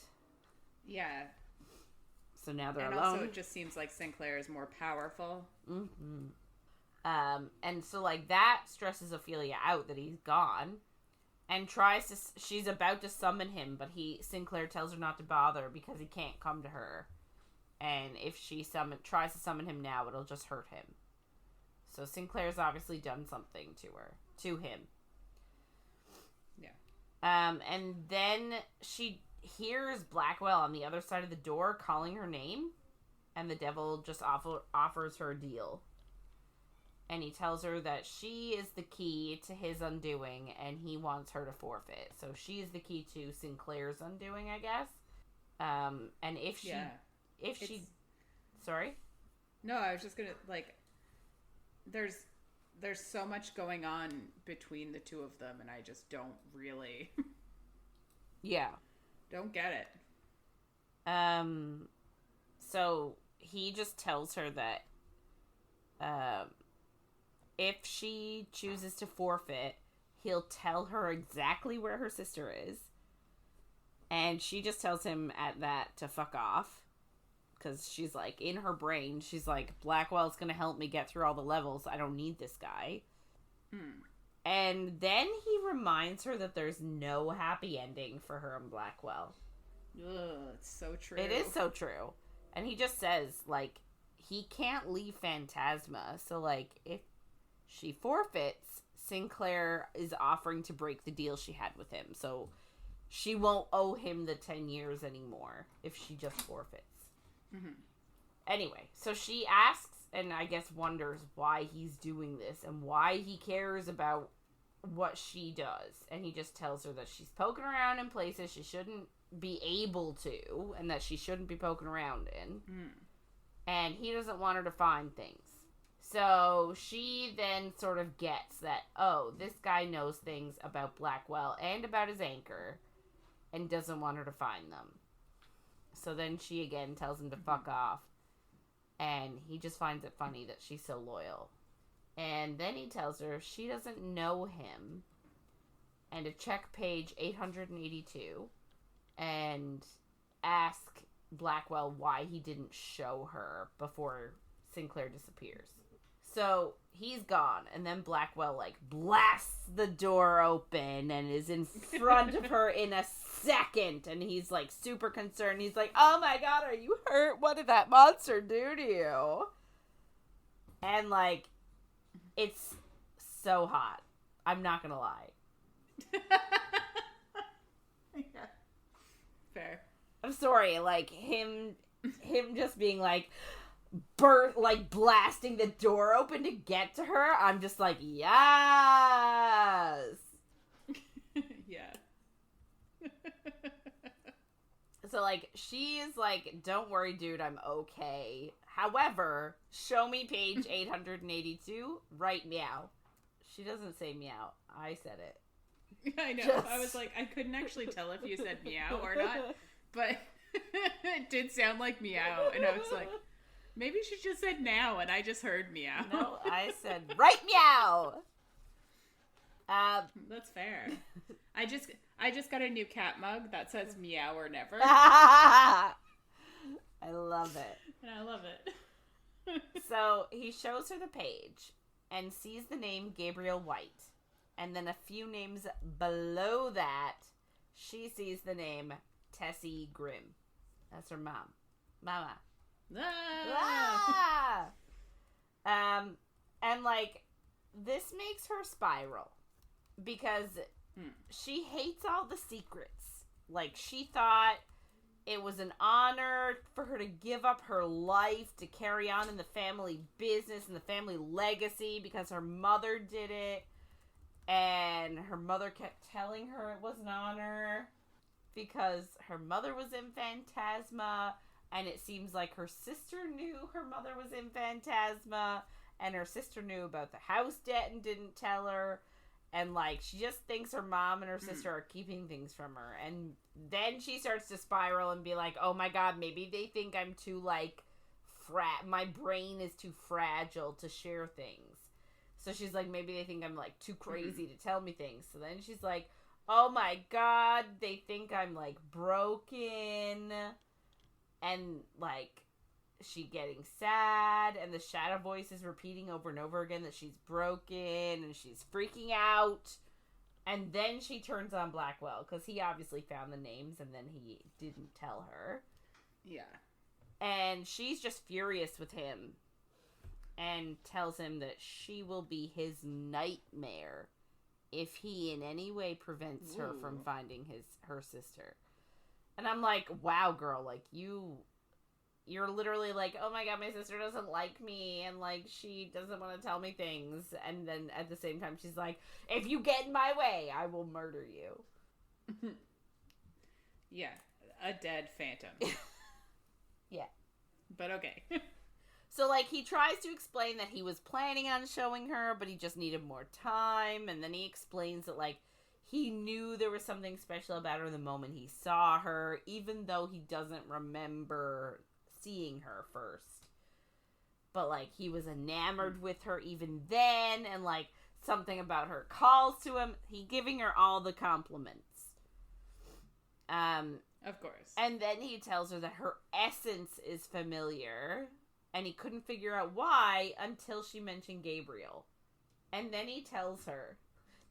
Yeah. So now they're and alone. And also it just seems like Sinclair is more powerful. Mm-hmm. And so, like, that stresses Ophelia out that he's gone. And she's about to summon him, but Sinclair tells her not to bother because he can't come to her. And if she tries to summon him now, it'll just hurt him. So Sinclair's obviously done something to him. Yeah. And then she hears Blackwell on the other side of the door calling her name, and the devil just offers her a deal. And he tells her that she is the key to his undoing, and he wants her to forfeit. So she is the key to Sinclair's undoing, I guess. And if she, sorry? No, I was just gonna, like, there's so much going on between the two of them, and I just don't really, yeah, don't get it. So he just tells her that, if she chooses to forfeit, he'll tell her exactly where her sister is. And she just tells him at that to fuck off. Because she's like, in her brain, she's like, Blackwell's going to help me get through all the levels. I don't need this guy. And then he reminds her that there's no happy ending for her and Blackwell. Ugh, it's so true. It is so true. And he just says, like, he can't leave Phantasma. So, like, if she forfeits, Sinclair is offering to break the deal she had with him. So she won't owe him the 10 years anymore if she just forfeits. Mm-hmm. Anyway, so she asks, and I guess wonders why he's doing this and why he cares about what she does. And he just tells her that she's poking around in places she shouldn't be able to, and that she shouldn't be poking around in. And he doesn't want her to find things. So she then sort of gets that, oh, this guy knows things about Blackwell and about his anchor, and doesn't want her to find them. So then she again tells him to fuck off, and he just finds it funny that she's so loyal. And then he tells her she doesn't know him, and to check page 882, and ask Blackwell why he didn't show her before Sinclair disappears. So he's gone, and then Blackwell, like, blasts the door open and is in front of her in a second, and he's, like, super concerned. He's like, oh my god, are you hurt? What did that monster do to you? And, like, it's so hot. I'm not gonna lie. Yeah. Fair. I'm sorry, like, him just being like, blasting the door open to get to her, I'm just like, yes. Yeah. So, like, she is like, don't worry, dude, I'm okay. However, show me page 882, write meow. She doesn't say meow. I said it. I know. I was like, I couldn't actually tell if you said meow or not, but it did sound like meow, and I was like, maybe she just said now, and I just heard meow. No, I said, write meow! That's fair. I just got a new cat mug that says meow or never. I love it. And I love it. So he shows her the page and sees the name Gabriel White. And then a few names below that, she sees the name Tessie Grimm. That's her mom. Mama. Ah! And like, this makes her spiral. Because she hates all the secrets. Like, she thought it was an honor for her to give up her life to carry on in the family business and the family legacy because her mother did it. And her mother kept telling her it was an honor because her mother was in Phantasma. And it seems like her sister knew her mother was in Phantasma. And her sister knew about the house debt and didn't tell her. And, like, she just thinks her mom and her sister are keeping things from her. And then she starts to spiral and be like, oh my god, maybe they think I'm too, like, my brain is too fragile to share things. So she's like, maybe they think I'm, like, too crazy to tell me things. So then she's like, oh my god, they think I'm, like, broken. And, like, she getting sad, and the shadow voice is repeating over and over again that she's broken, and she's freaking out. And then she turns on Blackwell, because he obviously found the names, and then he didn't tell her. Yeah. And she's just furious with him, and tells him that she will be his nightmare if he in any way prevents her from finding her sister. And I'm like, wow, girl, like, you're literally like, oh my god, my sister doesn't like me, and, like, she doesn't want to tell me things. And then at the same time, she's like, if you get in my way, I will murder you. Yeah, a dead phantom. Yeah. But okay. So, like, he tries to explain that he was planning on showing her, but he just needed more time. And then he explains that, like, he knew there was something special about her the moment he saw her, even though he doesn't remember seeing her first. But, like, he was enamored with her even then, and, like, something about her calls to him. He giving her all the compliments. Of course. And then he tells her that her essence is familiar, and he couldn't figure out why until she mentioned Gabriel. And then he tells her,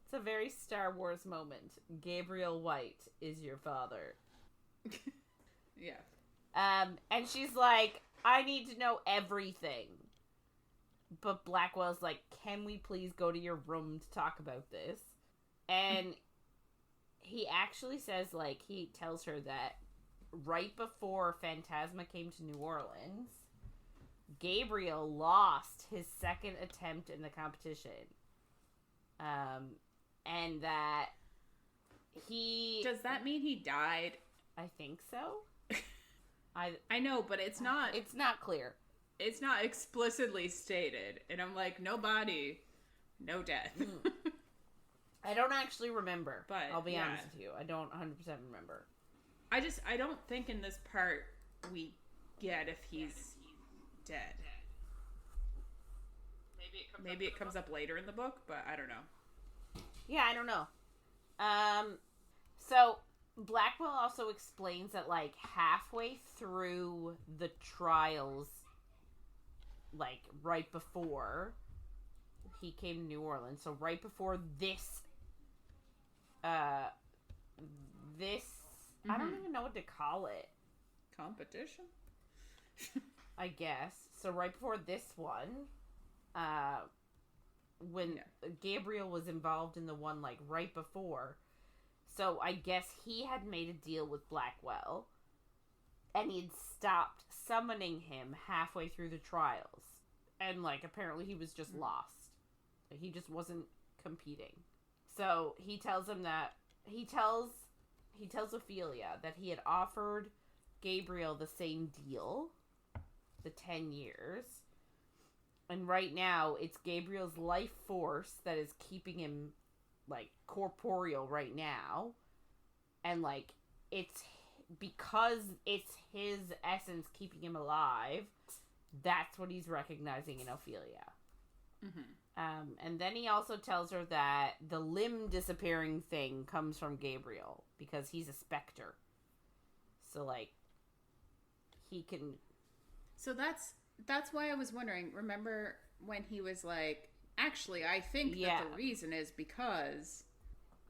it's a very Star Wars moment, Gabriel White is your father. Yeah. And she's like, I need to know everything. But Blackwell's like, can we please go to your room to talk about this? And he actually says, like, he tells her that right before Phantasma came to New Orleans, Gabriel lost his second attempt in the competition. And that he... Does that mean he died? I think so. I know, but it's not... It's not clear. It's not explicitly stated. And I'm like, no body, no death. I don't actually remember, but I'll be honest with you. I don't 100% remember. I don't think in this part we get if he's dead. Maybe it comes up later in the book, but I don't know. Yeah, I don't know. So Blackwell also explains that, like, halfway through the trials, like, right before he came to New Orleans, so right before this, I don't even know what to call it. Competition? I guess. So right before this one, when Gabriel was involved in the one, like, right before, so I guess he had made a deal with Blackwell, and he'd stopped summoning him halfway through the trials. And, like, apparently he was just lost. He just wasn't competing. So he tells him that, he tells Ophelia that he had offered Gabriel the same deal, the 10 years. And right now, it's Gabriel's life force that is keeping him, like, corporeal right now. And, like, it's because it's his essence keeping him alive, that's what he's recognizing in Ophelia. Mm-hmm. And then he also tells her that the limb disappearing thing comes from Gabriel, because he's a specter. So, like, he can... So that's why I was wondering, remember when he was like, actually, I think that the reason is because...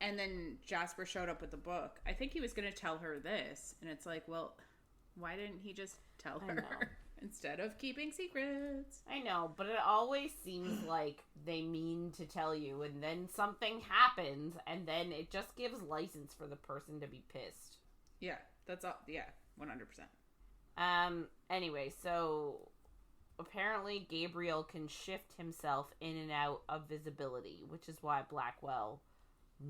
And then Jasper showed up with the book. I think he was going to tell her this. And it's like, well, why didn't he just tell her instead of keeping secrets? I know, but it always seems like they mean to tell you, and then something happens, and then it just gives license for the person to be pissed. Yeah, that's all. Yeah, 100%. Anyway, so apparently Gabriel can shift himself in and out of visibility, which is why Blackwell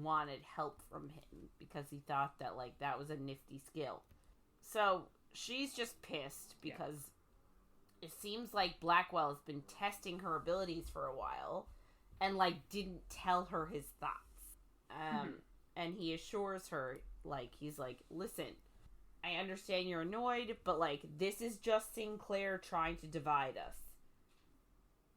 wanted help from him, because he thought that, like, that was a nifty skill. So she's just pissed because it seems like Blackwell has been testing her abilities for a while and, like, didn't tell her his thoughts. And he assures her, like, he's like, listen, I understand you're annoyed, but, like, this is just Sinclair trying to divide us.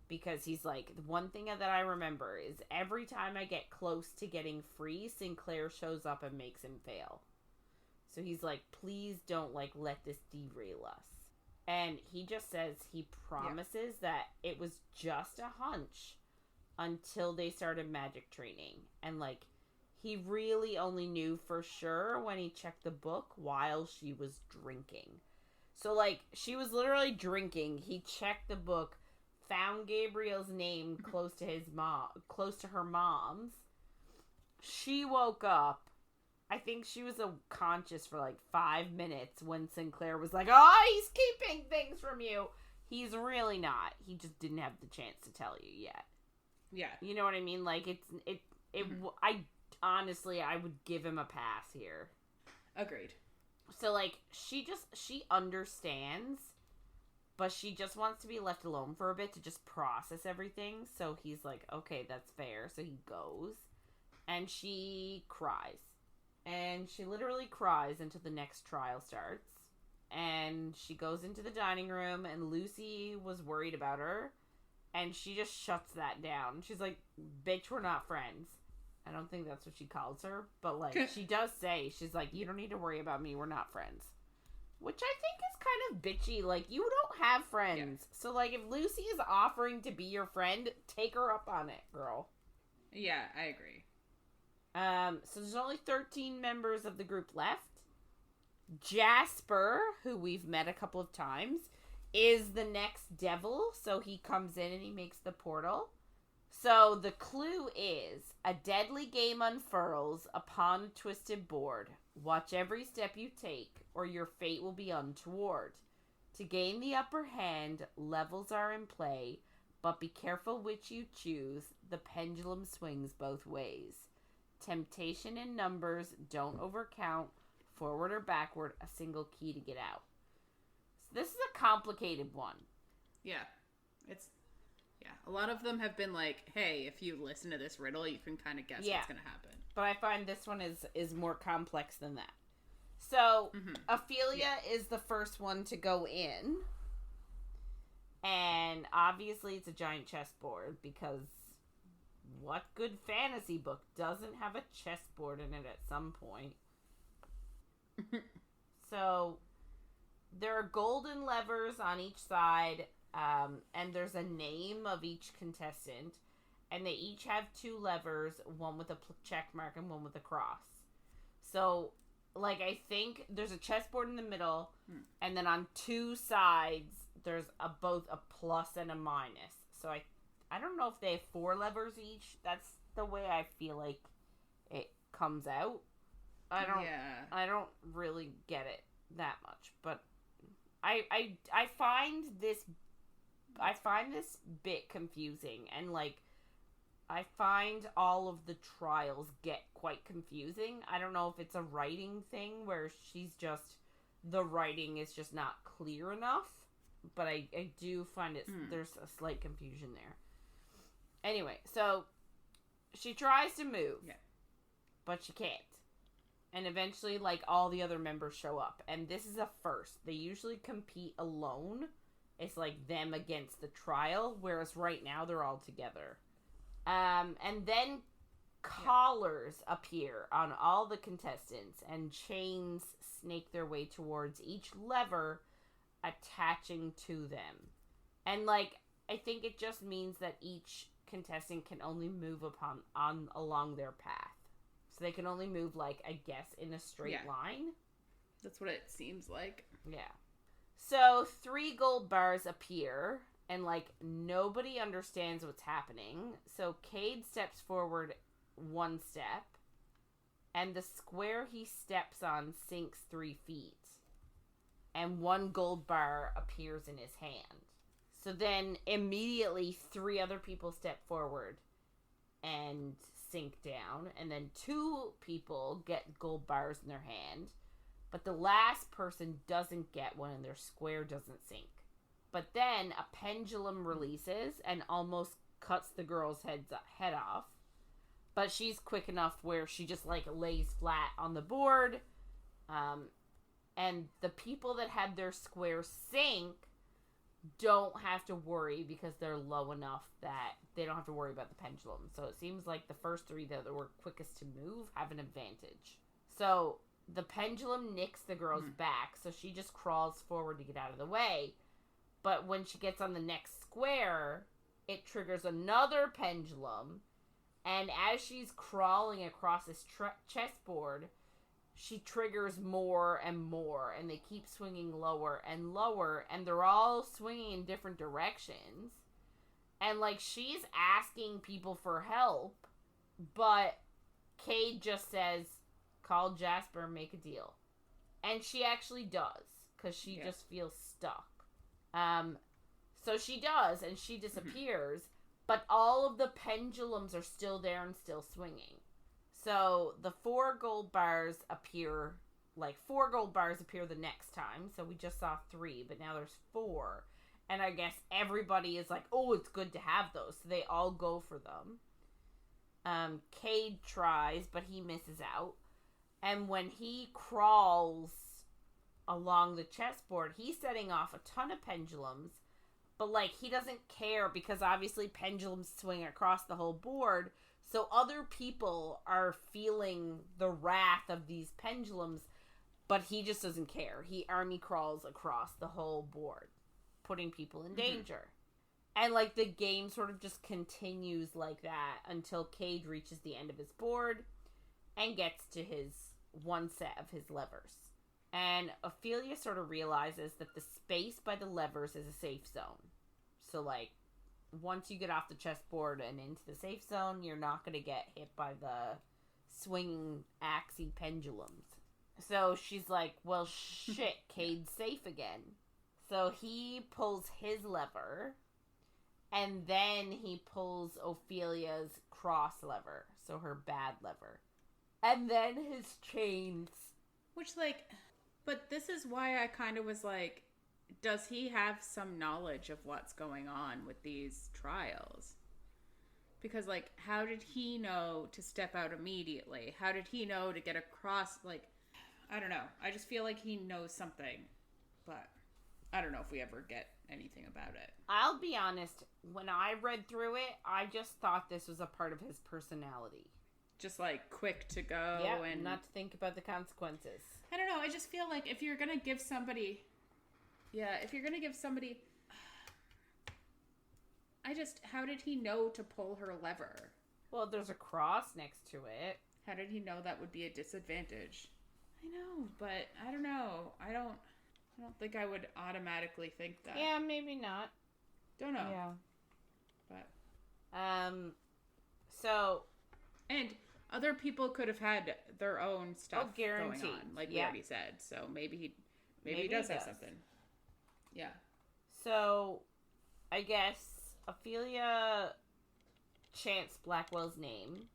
Because he's like, the one thing that I remember is every time I get close to getting free, Sinclair shows up and makes him fail. So he's like, please don't, like, let this derail us. And he just says he promises that it was just a hunch until they started magic training. And, like, he really only knew for sure when he checked the book while she was drinking. So, like, she was literally drinking. He checked the book, found Gabriel's name close to her mom's. She woke up. I think she was unconscious for like 5 minutes when Sinclair was like, oh, he's keeping things from you. He's really not. He just didn't have the chance to tell you yet. Yeah. You know what I mean? Like, I honestly, I would give him a pass here. Agreed. So, like, she understands, but she just wants to be left alone for a bit to just process everything. So he's like, okay, that's fair. So he goes, and she cries. And she literally cries until the next trial starts. And she goes into the dining room, and Lucy was worried about her. And she just shuts that down. She's like, bitch, we're not friends. I don't think that's what she calls her. But, like, she does say, she's like, you don't need to worry about me. We're not friends. Which I think is kind of bitchy. Like, you don't have friends. Yeah. So, like, if Lucy is offering to be your friend, take her up on it, girl. Yeah, I agree. So there's only 13 members of the group left. Jasper, who we've met a couple of times, is the next devil. So he comes in and he makes the portal. So the clue is, a deadly game unfurls upon a twisted board. Watch every step you take, or your fate will be untoward. To gain the upper hand, levels are in play, but be careful which you choose. The pendulum swings both ways. Temptation in numbers, don't overcount. Forward or backward, a single key to get out. So this is a complicated one. Yeah. A lot of them have been like, hey, if you listen to this riddle, you can kind of guess what's going to happen. But I find this one is more complex than that. So, Ophelia is the first one to go in. And obviously it's a giant chessboard, because what good fantasy book doesn't have a chessboard in it at some point? So, there are golden levers on each side, and there's a name of each contestant, and they each have 2 levers, one with a check mark and one with a cross. So, like, I think there's a chessboard in the middle, and then on 2 sides, there's both a plus and a minus. So, I don't know if they have 4 levers each. That's the way I feel like it comes out. I don't really get it that much, but I find this bit confusing, and like I find all of the trials get quite confusing. I don't know if it's a writing thing where the writing is just not clear enough, but I do find there's a slight confusion there. Anyway, so she tries to move, but she can't. And eventually, like, all the other members show up. And this is a first. They usually compete alone. It's like them against the trial, whereas right now they're all together. And then collars appear on all the contestants, and chains snake their way towards each lever, attaching to them. And, like, I think it just means that each contestant can only move along their path. So they can only move, like, I guess, in a straight line. That's what it seems like. Yeah. So 3 gold bars appear, and, like, nobody understands what's happening. So Cade steps forward 1 step, and the square he steps on sinks 3 feet. And 1 gold bar appears in his hand. So then immediately 3 other people step forward and sink down, and then 2 people get gold bars in their hand, but the last person doesn't get one and their square doesn't sink. But then a pendulum releases and almost cuts the girl's head off, but she's quick enough where she just like lays flat on the board, and the people that had their square sink don't have to worry because they're low enough that they don't have to worry about the pendulum. So it seems like the first 3 that were quickest to move have an advantage. So the pendulum nicks the girl's back, so she just crawls forward to get out of the way. But when she gets on the next square, it triggers another pendulum, and as she's crawling across this chessboard, she triggers more and more, and they keep swinging lower and lower, and they're all swinging in different directions. And, like, she's asking people for help, but Cade just says, call Jasper and make a deal. And she actually does, because she just feels stuck. So she does, and she disappears, but all of the pendulums are still there and still swinging. So the 4 gold bars appear, like 4 gold bars appear the next time. So we just saw 3, but now there's 4. And I guess everybody is like, oh, it's good to have those. So they all go for them. Cade tries, but he misses out. And when he crawls along the chessboard, he's setting off a ton of pendulums. But, like, he doesn't care because obviously pendulums swing across the whole board. So other people are feeling the wrath of these pendulums, but he just doesn't care. He army crawls across the whole board, putting people in danger. And, like, the game sort of just continues like that until Cade reaches the end of his board and gets to his 1 set of his levers. And Ophelia sort of realizes that the space by the levers is a safe zone. So, like, once you get off the chessboard and into the safe zone, you're not going to get hit by the swinging axie pendulums. So she's like, well, shit, Cade's safe again. So he pulls his lever, and then he pulls Ophelia's cross lever, so her bad lever. And then his chains. Which, like, but this is why I kind of was like, does he have some knowledge of what's going on with these trials? Because, like, how did he know to step out immediately? How did he know to get across? Like, I don't know. I just feel like he knows something, but I don't know if we ever get anything about it. I'll be honest, when I read through it, I just thought this was a part of his personality. Just, like, quick to go and not to think about the consequences. I don't know. I just feel like if you're going to give somebody... how did he know to pull her lever? Well, there's a cross next to it. How did he know that would be a disadvantage? I know, but I don't know. I don't think I would automatically think that. Yeah, maybe not. Don't know. Yeah. But. So. And other people could have had their own stuff going on, like we already said. So maybe he does have something. Yeah. So, I guess Ophelia chants Blackwell's name,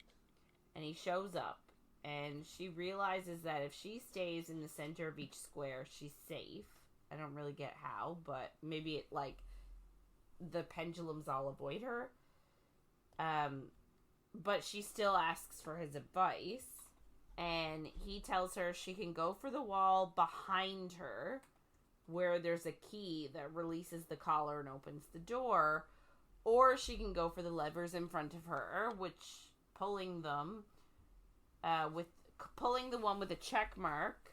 and he shows up, and she realizes that if she stays in the center of each square, she's safe. I don't really get how, but maybe it, like, the pendulums all avoid her. But she still asks for his advice, and he tells her she can go for the wall behind her, where there's a key that releases the collar and opens the door, or she can go for the levers in front of her, which pulling the one with a check mark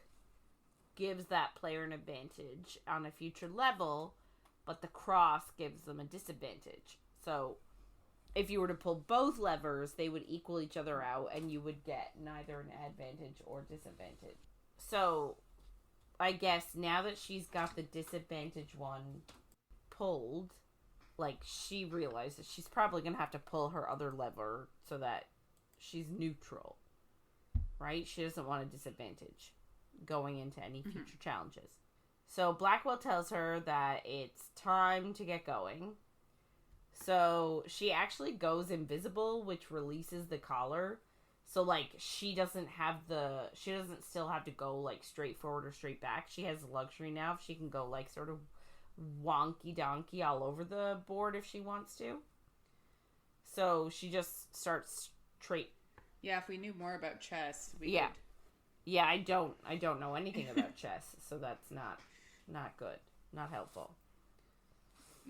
gives that player an advantage on a future level, but the cross gives them a disadvantage. So if you were to pull both levers, they would equal each other out, and you would get neither an advantage or disadvantage. So I guess now that she's got the disadvantage one pulled, like, she realizes she's probably going to have to pull her other lever so that she's neutral, right? She doesn't want a disadvantage going into any future challenges. So Blackwell tells her that it's time to get going. So she actually goes invisible, which releases the collar. So, like, she doesn't still have to go, like, straight forward or straight back. She has the luxury now. She can go, like, sort of wonky donkey all over the board if she wants to. So she just starts straight. Yeah, if we knew more about chess, we could. Yeah, I don't know anything about chess, so that's not good. Not helpful.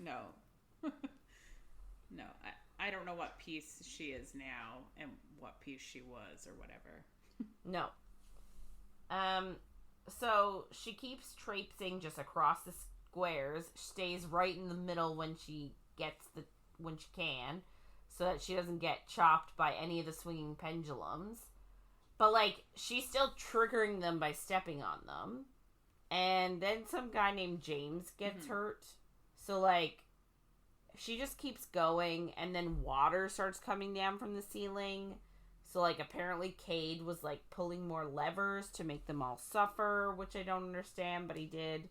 No. No, I don't know what piece she is now and what piece she was or whatever. No. So she keeps traipsing just across the squares, stays right in the middle when she can, so that she doesn't get chopped by any of the swinging pendulums. But, like, she's still triggering them by stepping on them. And then some guy named James gets hurt. So, like, she just keeps going, and then water starts coming down from the ceiling. So, like, apparently Cade was, like, pulling more levers to make them all suffer, which I don't understand, but he did.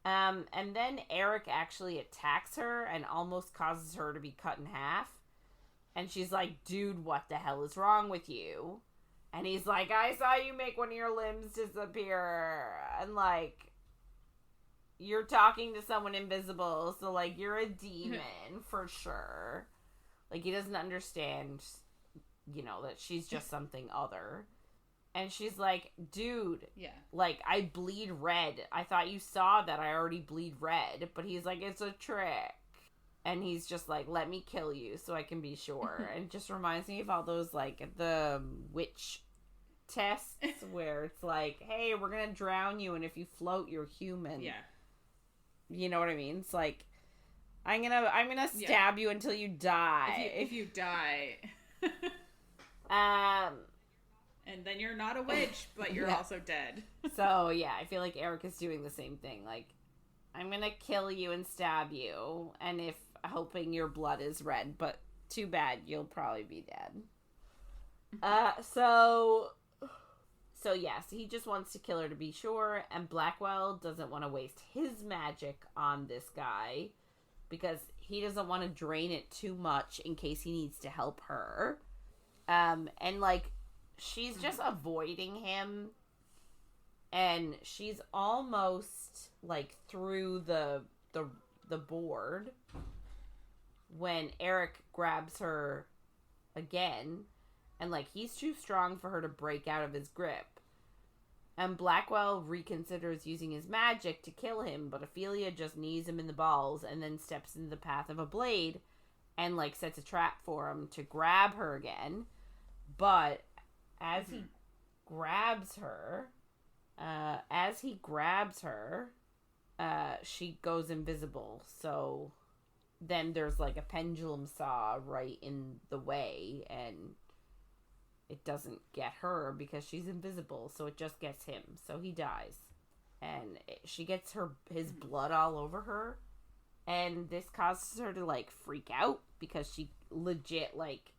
And then Eric actually attacks her and almost causes her to be cut in half. And she's like, dude, what the hell is wrong with you? And he's like, I saw you make one of your limbs disappear. And, like, you're talking to someone invisible, so, like, you're a demon for sure. Like, he doesn't understand, you know, that she's just something other. And she's like, dude, like, I bleed red. I thought you saw that I already bleed red. But he's like, it's a trick. And he's just like, let me kill you so I can be sure. And it just reminds me of all those, like, the witch tests where it's like, hey, we're going to drown you, and if you float, you're human. Yeah. You know what I mean? It's like, I'm gonna stab you until you die. If you die. And then you're not a witch, but you're also dead. So, yeah, I feel like Eric is doing the same thing. Like, I'm gonna kill you and stab you, and if hoping your blood is red, but too bad, you'll probably be dead. So yes, he just wants to kill her to be sure, and Blackwell doesn't want to waste his magic on this guy because he doesn't want to drain it too much in case he needs to help her. And, like, she's just avoiding him, and she's almost, like, through the board when Eric grabs her again, and, like, he's too strong for her to break out of his grip. And Blackwell reconsiders using his magic to kill him, but Ophelia just knees him in the balls and then steps into the path of a blade and, like, sets a trap for him to grab her again. But as he grabs her, she goes invisible. So then there's, like, a pendulum saw right in the way, and it doesn't get her because she's invisible, so it just gets him. So he dies. And she gets his blood all over her. And this causes her to, like, freak out because she legit, like,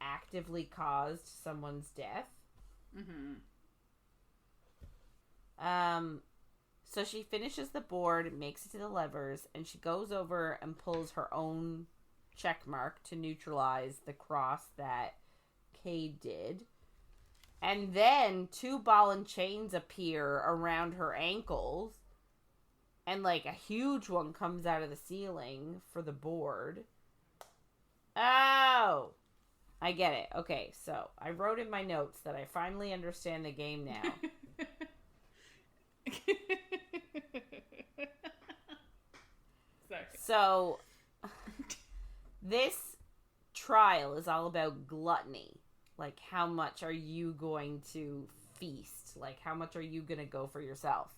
actively caused someone's death. So she finishes the board, makes it to the levers, and she goes over and pulls her own check mark to neutralize the cross that Cade did. And then 2 ball and chains appear around her ankles. And, like, a huge one comes out of the ceiling for the board. Oh! I get it. Okay, so I wrote in my notes that I finally understand the game now. Sorry. So, this trial is all about gluttony. Like, how much are you going to feast? Like, how much are you going to go for yourself?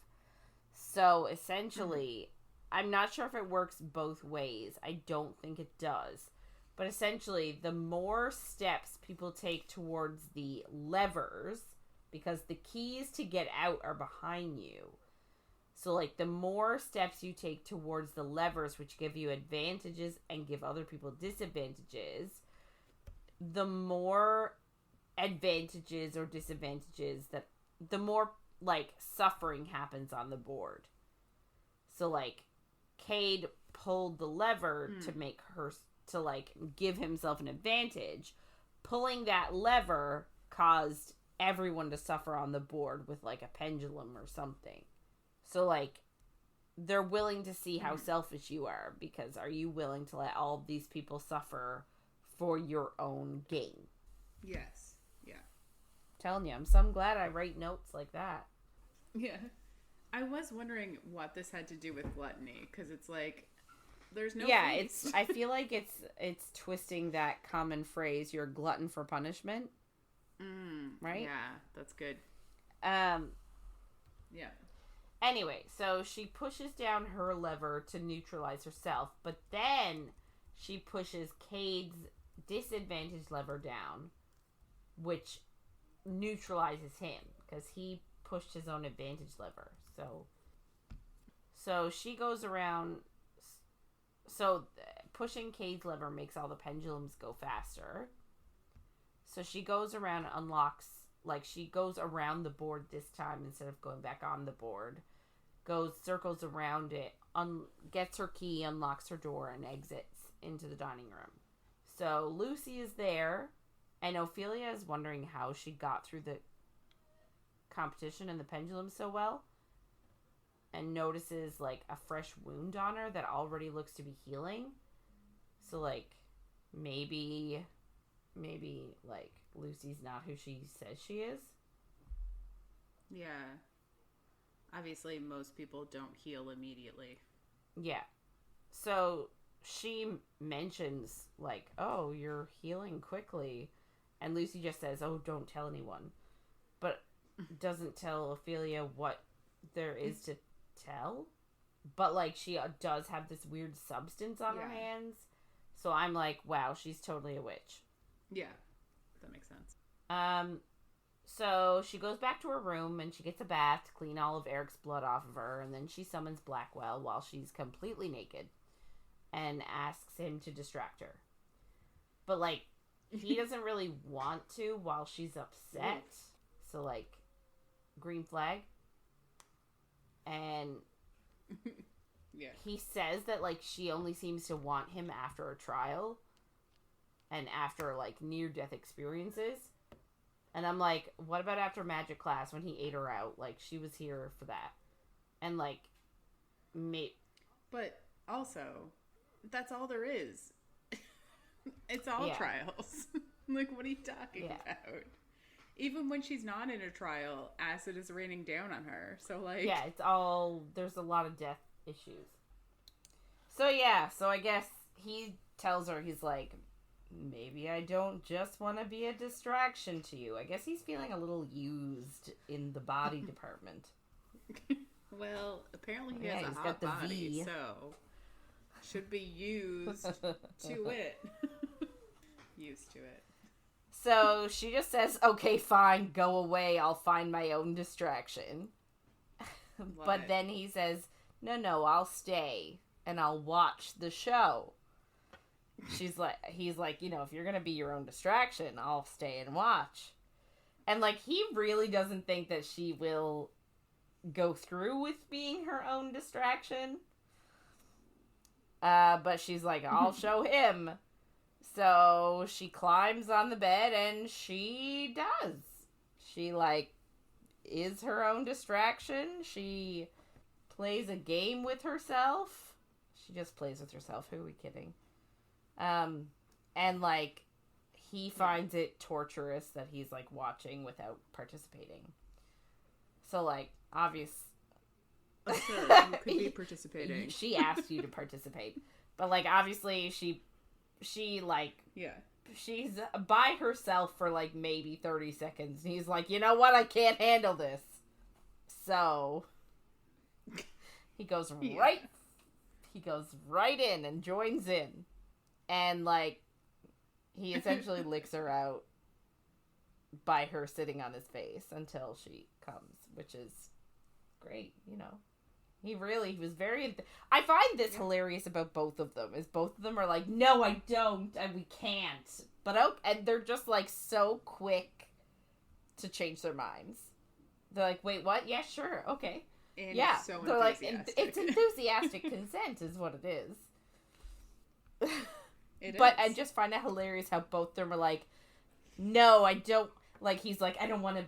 So, essentially, I'm not sure if it works both ways. I don't think it does. But essentially, the more steps people take towards the levers, because the keys to get out are behind you. So, like, the more steps you take towards the levers, which give you advantages and give other people disadvantages, the more advantages or disadvantages the more, like, suffering happens on the board. So, like, Cade pulled the lever to make her, to, like, give himself an advantage. Pulling that lever caused everyone to suffer on the board with, like, a pendulum or something. So, like, they're willing to see how selfish you are, because are you willing to let all of these people suffer for your own gain? Yes. Yeah. Telling you, I'm so glad I write notes like that. Yeah. I was wondering what this had to do with gluttony, because it's like, there's no feast. I feel like it's twisting that common phrase, you're a glutton for punishment. Right? Yeah, that's good. Yeah. Anyway, so she pushes down her lever to neutralize herself, but then she pushes Cade's disadvantage lever down, which neutralizes him, because he pushed his own advantage lever. So she goes around. So pushing Cade's lever makes all the pendulums go faster. So she goes around, unlocks, like, she goes around the board this time instead of going back on the board. Goes, circles around it, gets her key, unlocks her door, and exits into the dining room. So Lucy is there, and Ophelia is wondering how she got through the competition and the pendulum so well, and notices, like, a fresh wound on her that already looks to be healing. So, like, maybe, like, Lucy's not who she says she is. Yeah. Obviously, most people don't heal immediately. Yeah. So she mentions, like, oh, you're healing quickly. And Lucy just says, oh, don't tell anyone. But doesn't tell Ophelia what there is to tell. But, like, she does have this weird substance on her hands. So I'm like, wow, she's totally a witch. Yeah. That makes sense. So she goes back to her room and she gets a bath to clean all of Eric's blood off of her, and then she summons Blackwell while she's completely naked and asks him to distract her. But, like, he doesn't really want to while she's upset. So, like, green flag. And he says that, like, she only seems to want him after a trial and after, like, near-death experiences. And I'm like, what about after magic class when he ate her out? Like, she was here for that. And, like, But also, that's all there is. It's all trials. Like, what are you talking about? Even when she's not in a trial, acid is raining down on her. So, like... Yeah, it's all... There's a lot of death issues. So, yeah. So, I guess he tells her, he's like... Maybe I don't just want to be a distraction to you. I guess he's feeling a little used in the body department. Well, apparently he has a hot body, so should be used to it. Used to it. So she just says, okay, fine, go away. I'll find my own distraction. But then he says, no, I'll stay and I'll watch the show. He's like, you know, if you're going to be your own distraction, I'll stay and watch. And, like, he really doesn't think that she will go through with being her own distraction. But she's like, I'll show him. So she climbs on the bed and she does. She, like, is her own distraction. She plays a game with herself. She just plays with herself. Who are we kidding? And, like, he finds it torturous that he's, like, watching without participating. So, like, obvious. Sir, you could be participating. She asked you to participate. But, like, obviously, she, like... Yeah. She's by herself for, like, maybe 30 seconds. And he's like, you know what? I can't handle this. So... He goes right in and joins in. And, like, he essentially licks her out by her sitting on his face until she comes, which is great, you know. He was very... I find this hilarious about both of them, is both of them are like, no, I don't, and we can't. But, and they're just, like, so quick to change their minds. They're like, wait, what? Yeah, sure, okay. And yeah, so they're like, it's enthusiastic consent is what it is. I just find it hilarious how both of them are like, no, I don't, like, he's like, I don't want to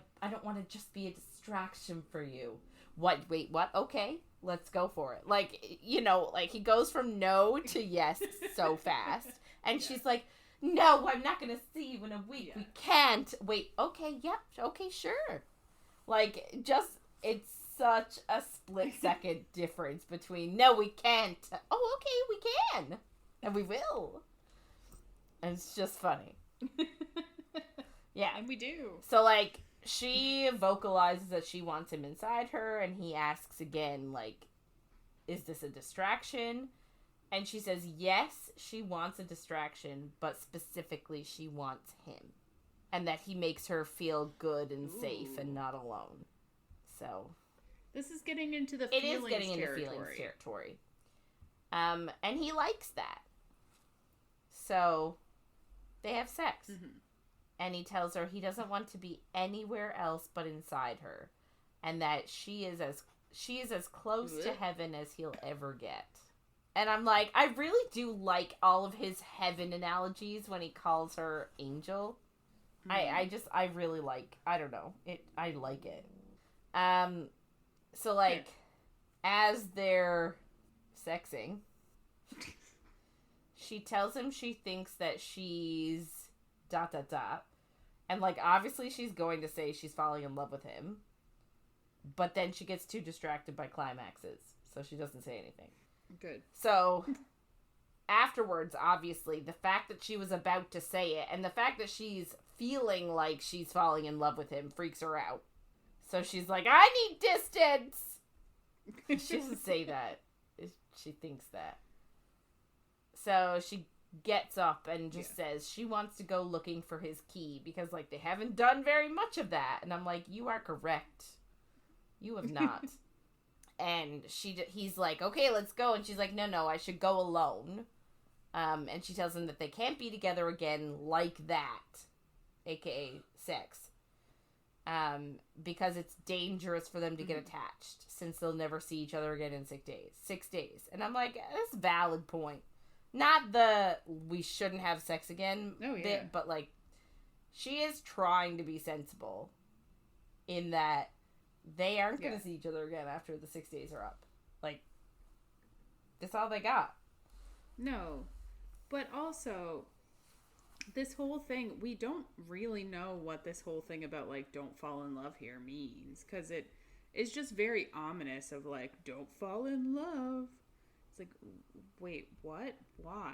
just be a distraction for you. What? Wait, what? Okay, let's go for it. Like, you know, like, he goes from no to yes so fast. And she's like, no, I'm not going to see you in a week. Yeah. We can't. Wait, okay, yep, okay, sure. Like, just, it's such a split second difference between, no, we can't. Oh, okay, we can. And we will. And it's just funny. Yeah. And we do. So, like, she vocalizes that she wants him inside her, and he asks again, like, is this a distraction? And she says, yes, she wants a distraction, but specifically she wants him. And that he makes her feel good and safe and not alone. So... This is getting into the feelings territory. And he likes that. So, they have sex. Mm-hmm. And he tells her he doesn't want to be anywhere else but inside her. And that she is as close to heaven as he'll ever get. And I'm like, I really do like all of his heaven analogies when he calls her angel. Mm-hmm. I really like, I don't know. I like it. So, like, as they're sexing, she tells him she thinks that she's ... And, like, obviously she's going to say she's falling in love with him. But then she gets too distracted by climaxes. So she doesn't say anything. Good. So, afterwards, obviously, the fact that she was about to say it and the fact that she's feeling like she's falling in love with him freaks her out. So she's like, I need distance! She doesn't say that. She thinks that. So she gets up and just says she wants to go looking for his key because, like, they haven't done very much of that. And I'm like, you are correct. You have not. And he's like, okay, let's go. And she's like, no, I should go alone. And she tells him that they can't be together again like that. AKA sex. Because it's dangerous for them to get attached since they'll never see each other again in 6 days. 6 days. And I'm like, that's a valid point. Not the we shouldn't have sex again bit, but, like, she is trying to be sensible in that they aren't going to see each other again after the 6 days are up. Like, that's all they got. No. But also... This whole thing, we don't really know what this whole thing about, like, don't fall in love here means. Because it is just very ominous of, like, don't fall in love. It's like, wait, what? Why?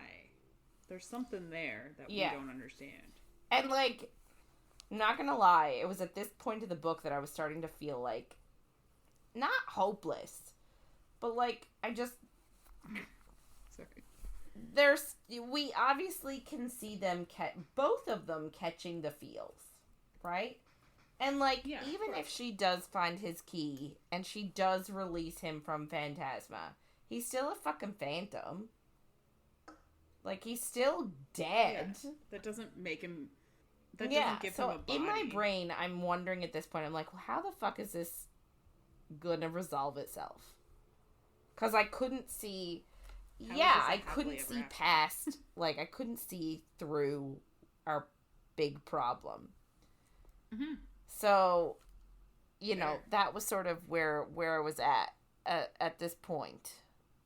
There's something there that we don't understand. And, like, not gonna lie, it was at this point of the book that I was starting to feel, like, not hopeless, but, like, I just... Sorry. We obviously can see them both of them catching the feels, right? And, like, even if she does find his key and she does release him from Phantasma, he's still a fucking phantom. Like, he's still dead. Yeah. That doesn't make him... That doesn't give him a body. In my brain, I'm wondering at this point, I'm like, well, how the fuck is this gonna resolve itself. Because I couldn't see... I couldn't see past... Like, I couldn't see through our big problem. Mm-hmm. So, you know, that was sort of where I was at this point.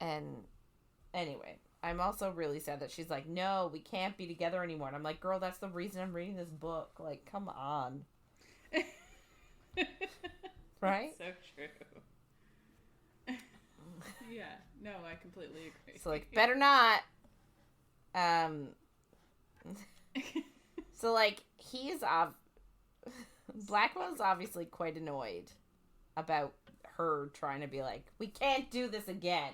And anyway, I'm also really sad that she's like, no, we can't be together anymore. And I'm like, girl, that's the reason I'm reading this book. Like, come on. Right? So true. Yeah. No, I completely agree. So, like, better not. So, like, Blackwell's obviously quite annoyed about her trying to be like, we can't do this again.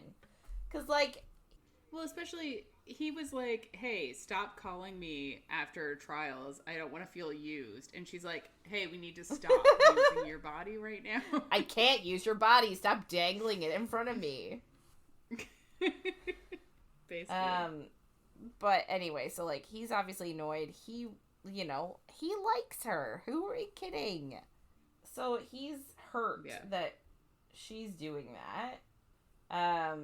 Because, like... Well, especially, he was like, hey, stop calling me after trials. I don't want to feel used. And she's like, hey, we need to stop using your body right now. I can't use your body. Stop dangling it in front of me. Basically. But anyway, so, like, he's obviously annoyed. He, you know, he likes her. Who are you kidding? So he's hurt that she's doing that.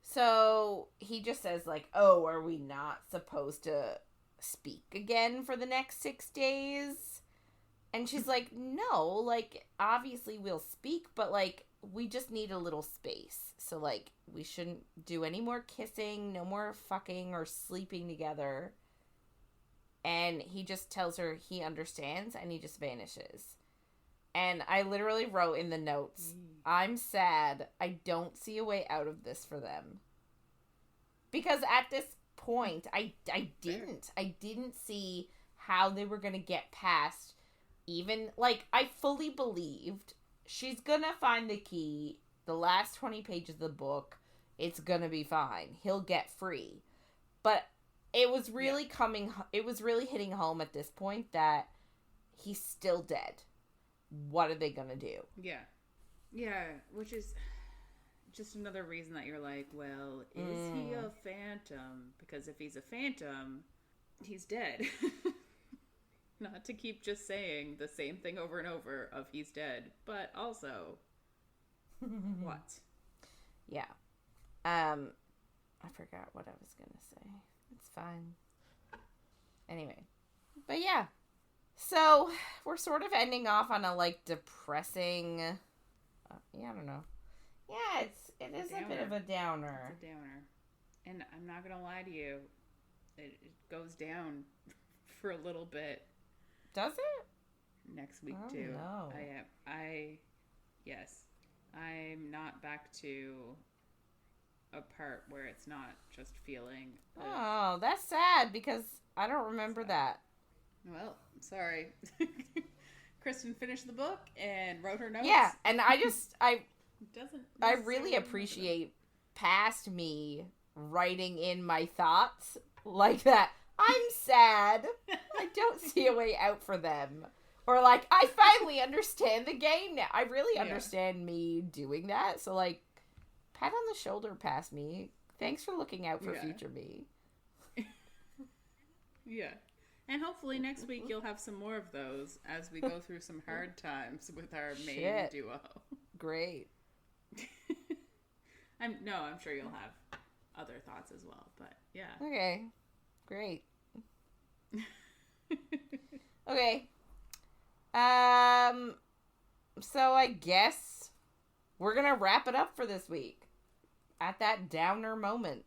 So he just says, like, oh, are we not supposed to speak again for the next 6 days? And she's like, no, like, obviously we'll speak, but, like, we just need a little space. So, like, we shouldn't do any more kissing, no more fucking or sleeping together. And he just tells her he understands, and he just vanishes. And I literally wrote in the notes, I'm sad. I don't see a way out of this for them. Because at this point, I didn't see how they were going to get past even, like, I fully believed she's going to find the key, the last 20 pages of the book, it's going to be fine. He'll get free. But it was really it was really hitting home at this point that he's still dead. What are they gonna do? Yeah. Yeah, which is just another reason that you're like, well, is he a phantom? Because if he's a phantom, he's dead. Not to keep just saying the same thing over and over of he's dead, but also, what? Yeah. I forgot what I was gonna say. It's fine. Anyway. But yeah. So, we're sort of ending off on a, like, depressing... I don't know. Yeah, it is a bit of a downer. It's a downer. And I'm not going to lie to you. It goes down for a little bit. Does it? Next week, too. No. Yes. I'm not back to a part where it's not just feeling... Oh, that's sad, because I don't remember that. Well, sorry. Kristen finished the book and wrote her notes. Yeah, and I really appreciate past me writing in my thoughts like that. I'm sad. I don't see a way out for them. Or like, I finally understand the game now. I really understand me doing that. So like, pat on the shoulder past me. Thanks for looking out for future me. Yeah. And hopefully next week you'll have some more of those as we go through some hard times with our main duo. Great. I'm sure you'll have other thoughts as well, but yeah. Okay. Great. Okay. So I guess we're going to wrap it up for this week at that downer moment.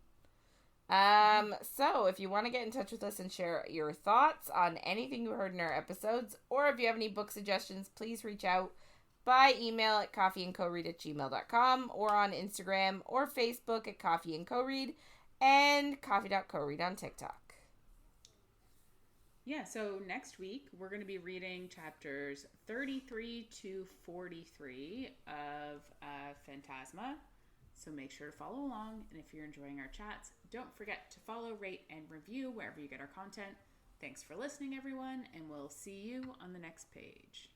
So if you want to get in touch with us and share your thoughts on anything you heard in our episodes, or if you have any book suggestions, please reach out by email at coffeeandcoread@gmail.com, or on Instagram or Facebook at coffeeandcoread, and coffee.coread on TikTok. Yeah, so next week we're going to be reading chapters 33 to 43 of Phantasma. So make sure to follow along, and if you're enjoying our chats, don't forget to follow, rate, and review wherever you get our content. Thanks for listening, everyone, and we'll see you on the next page.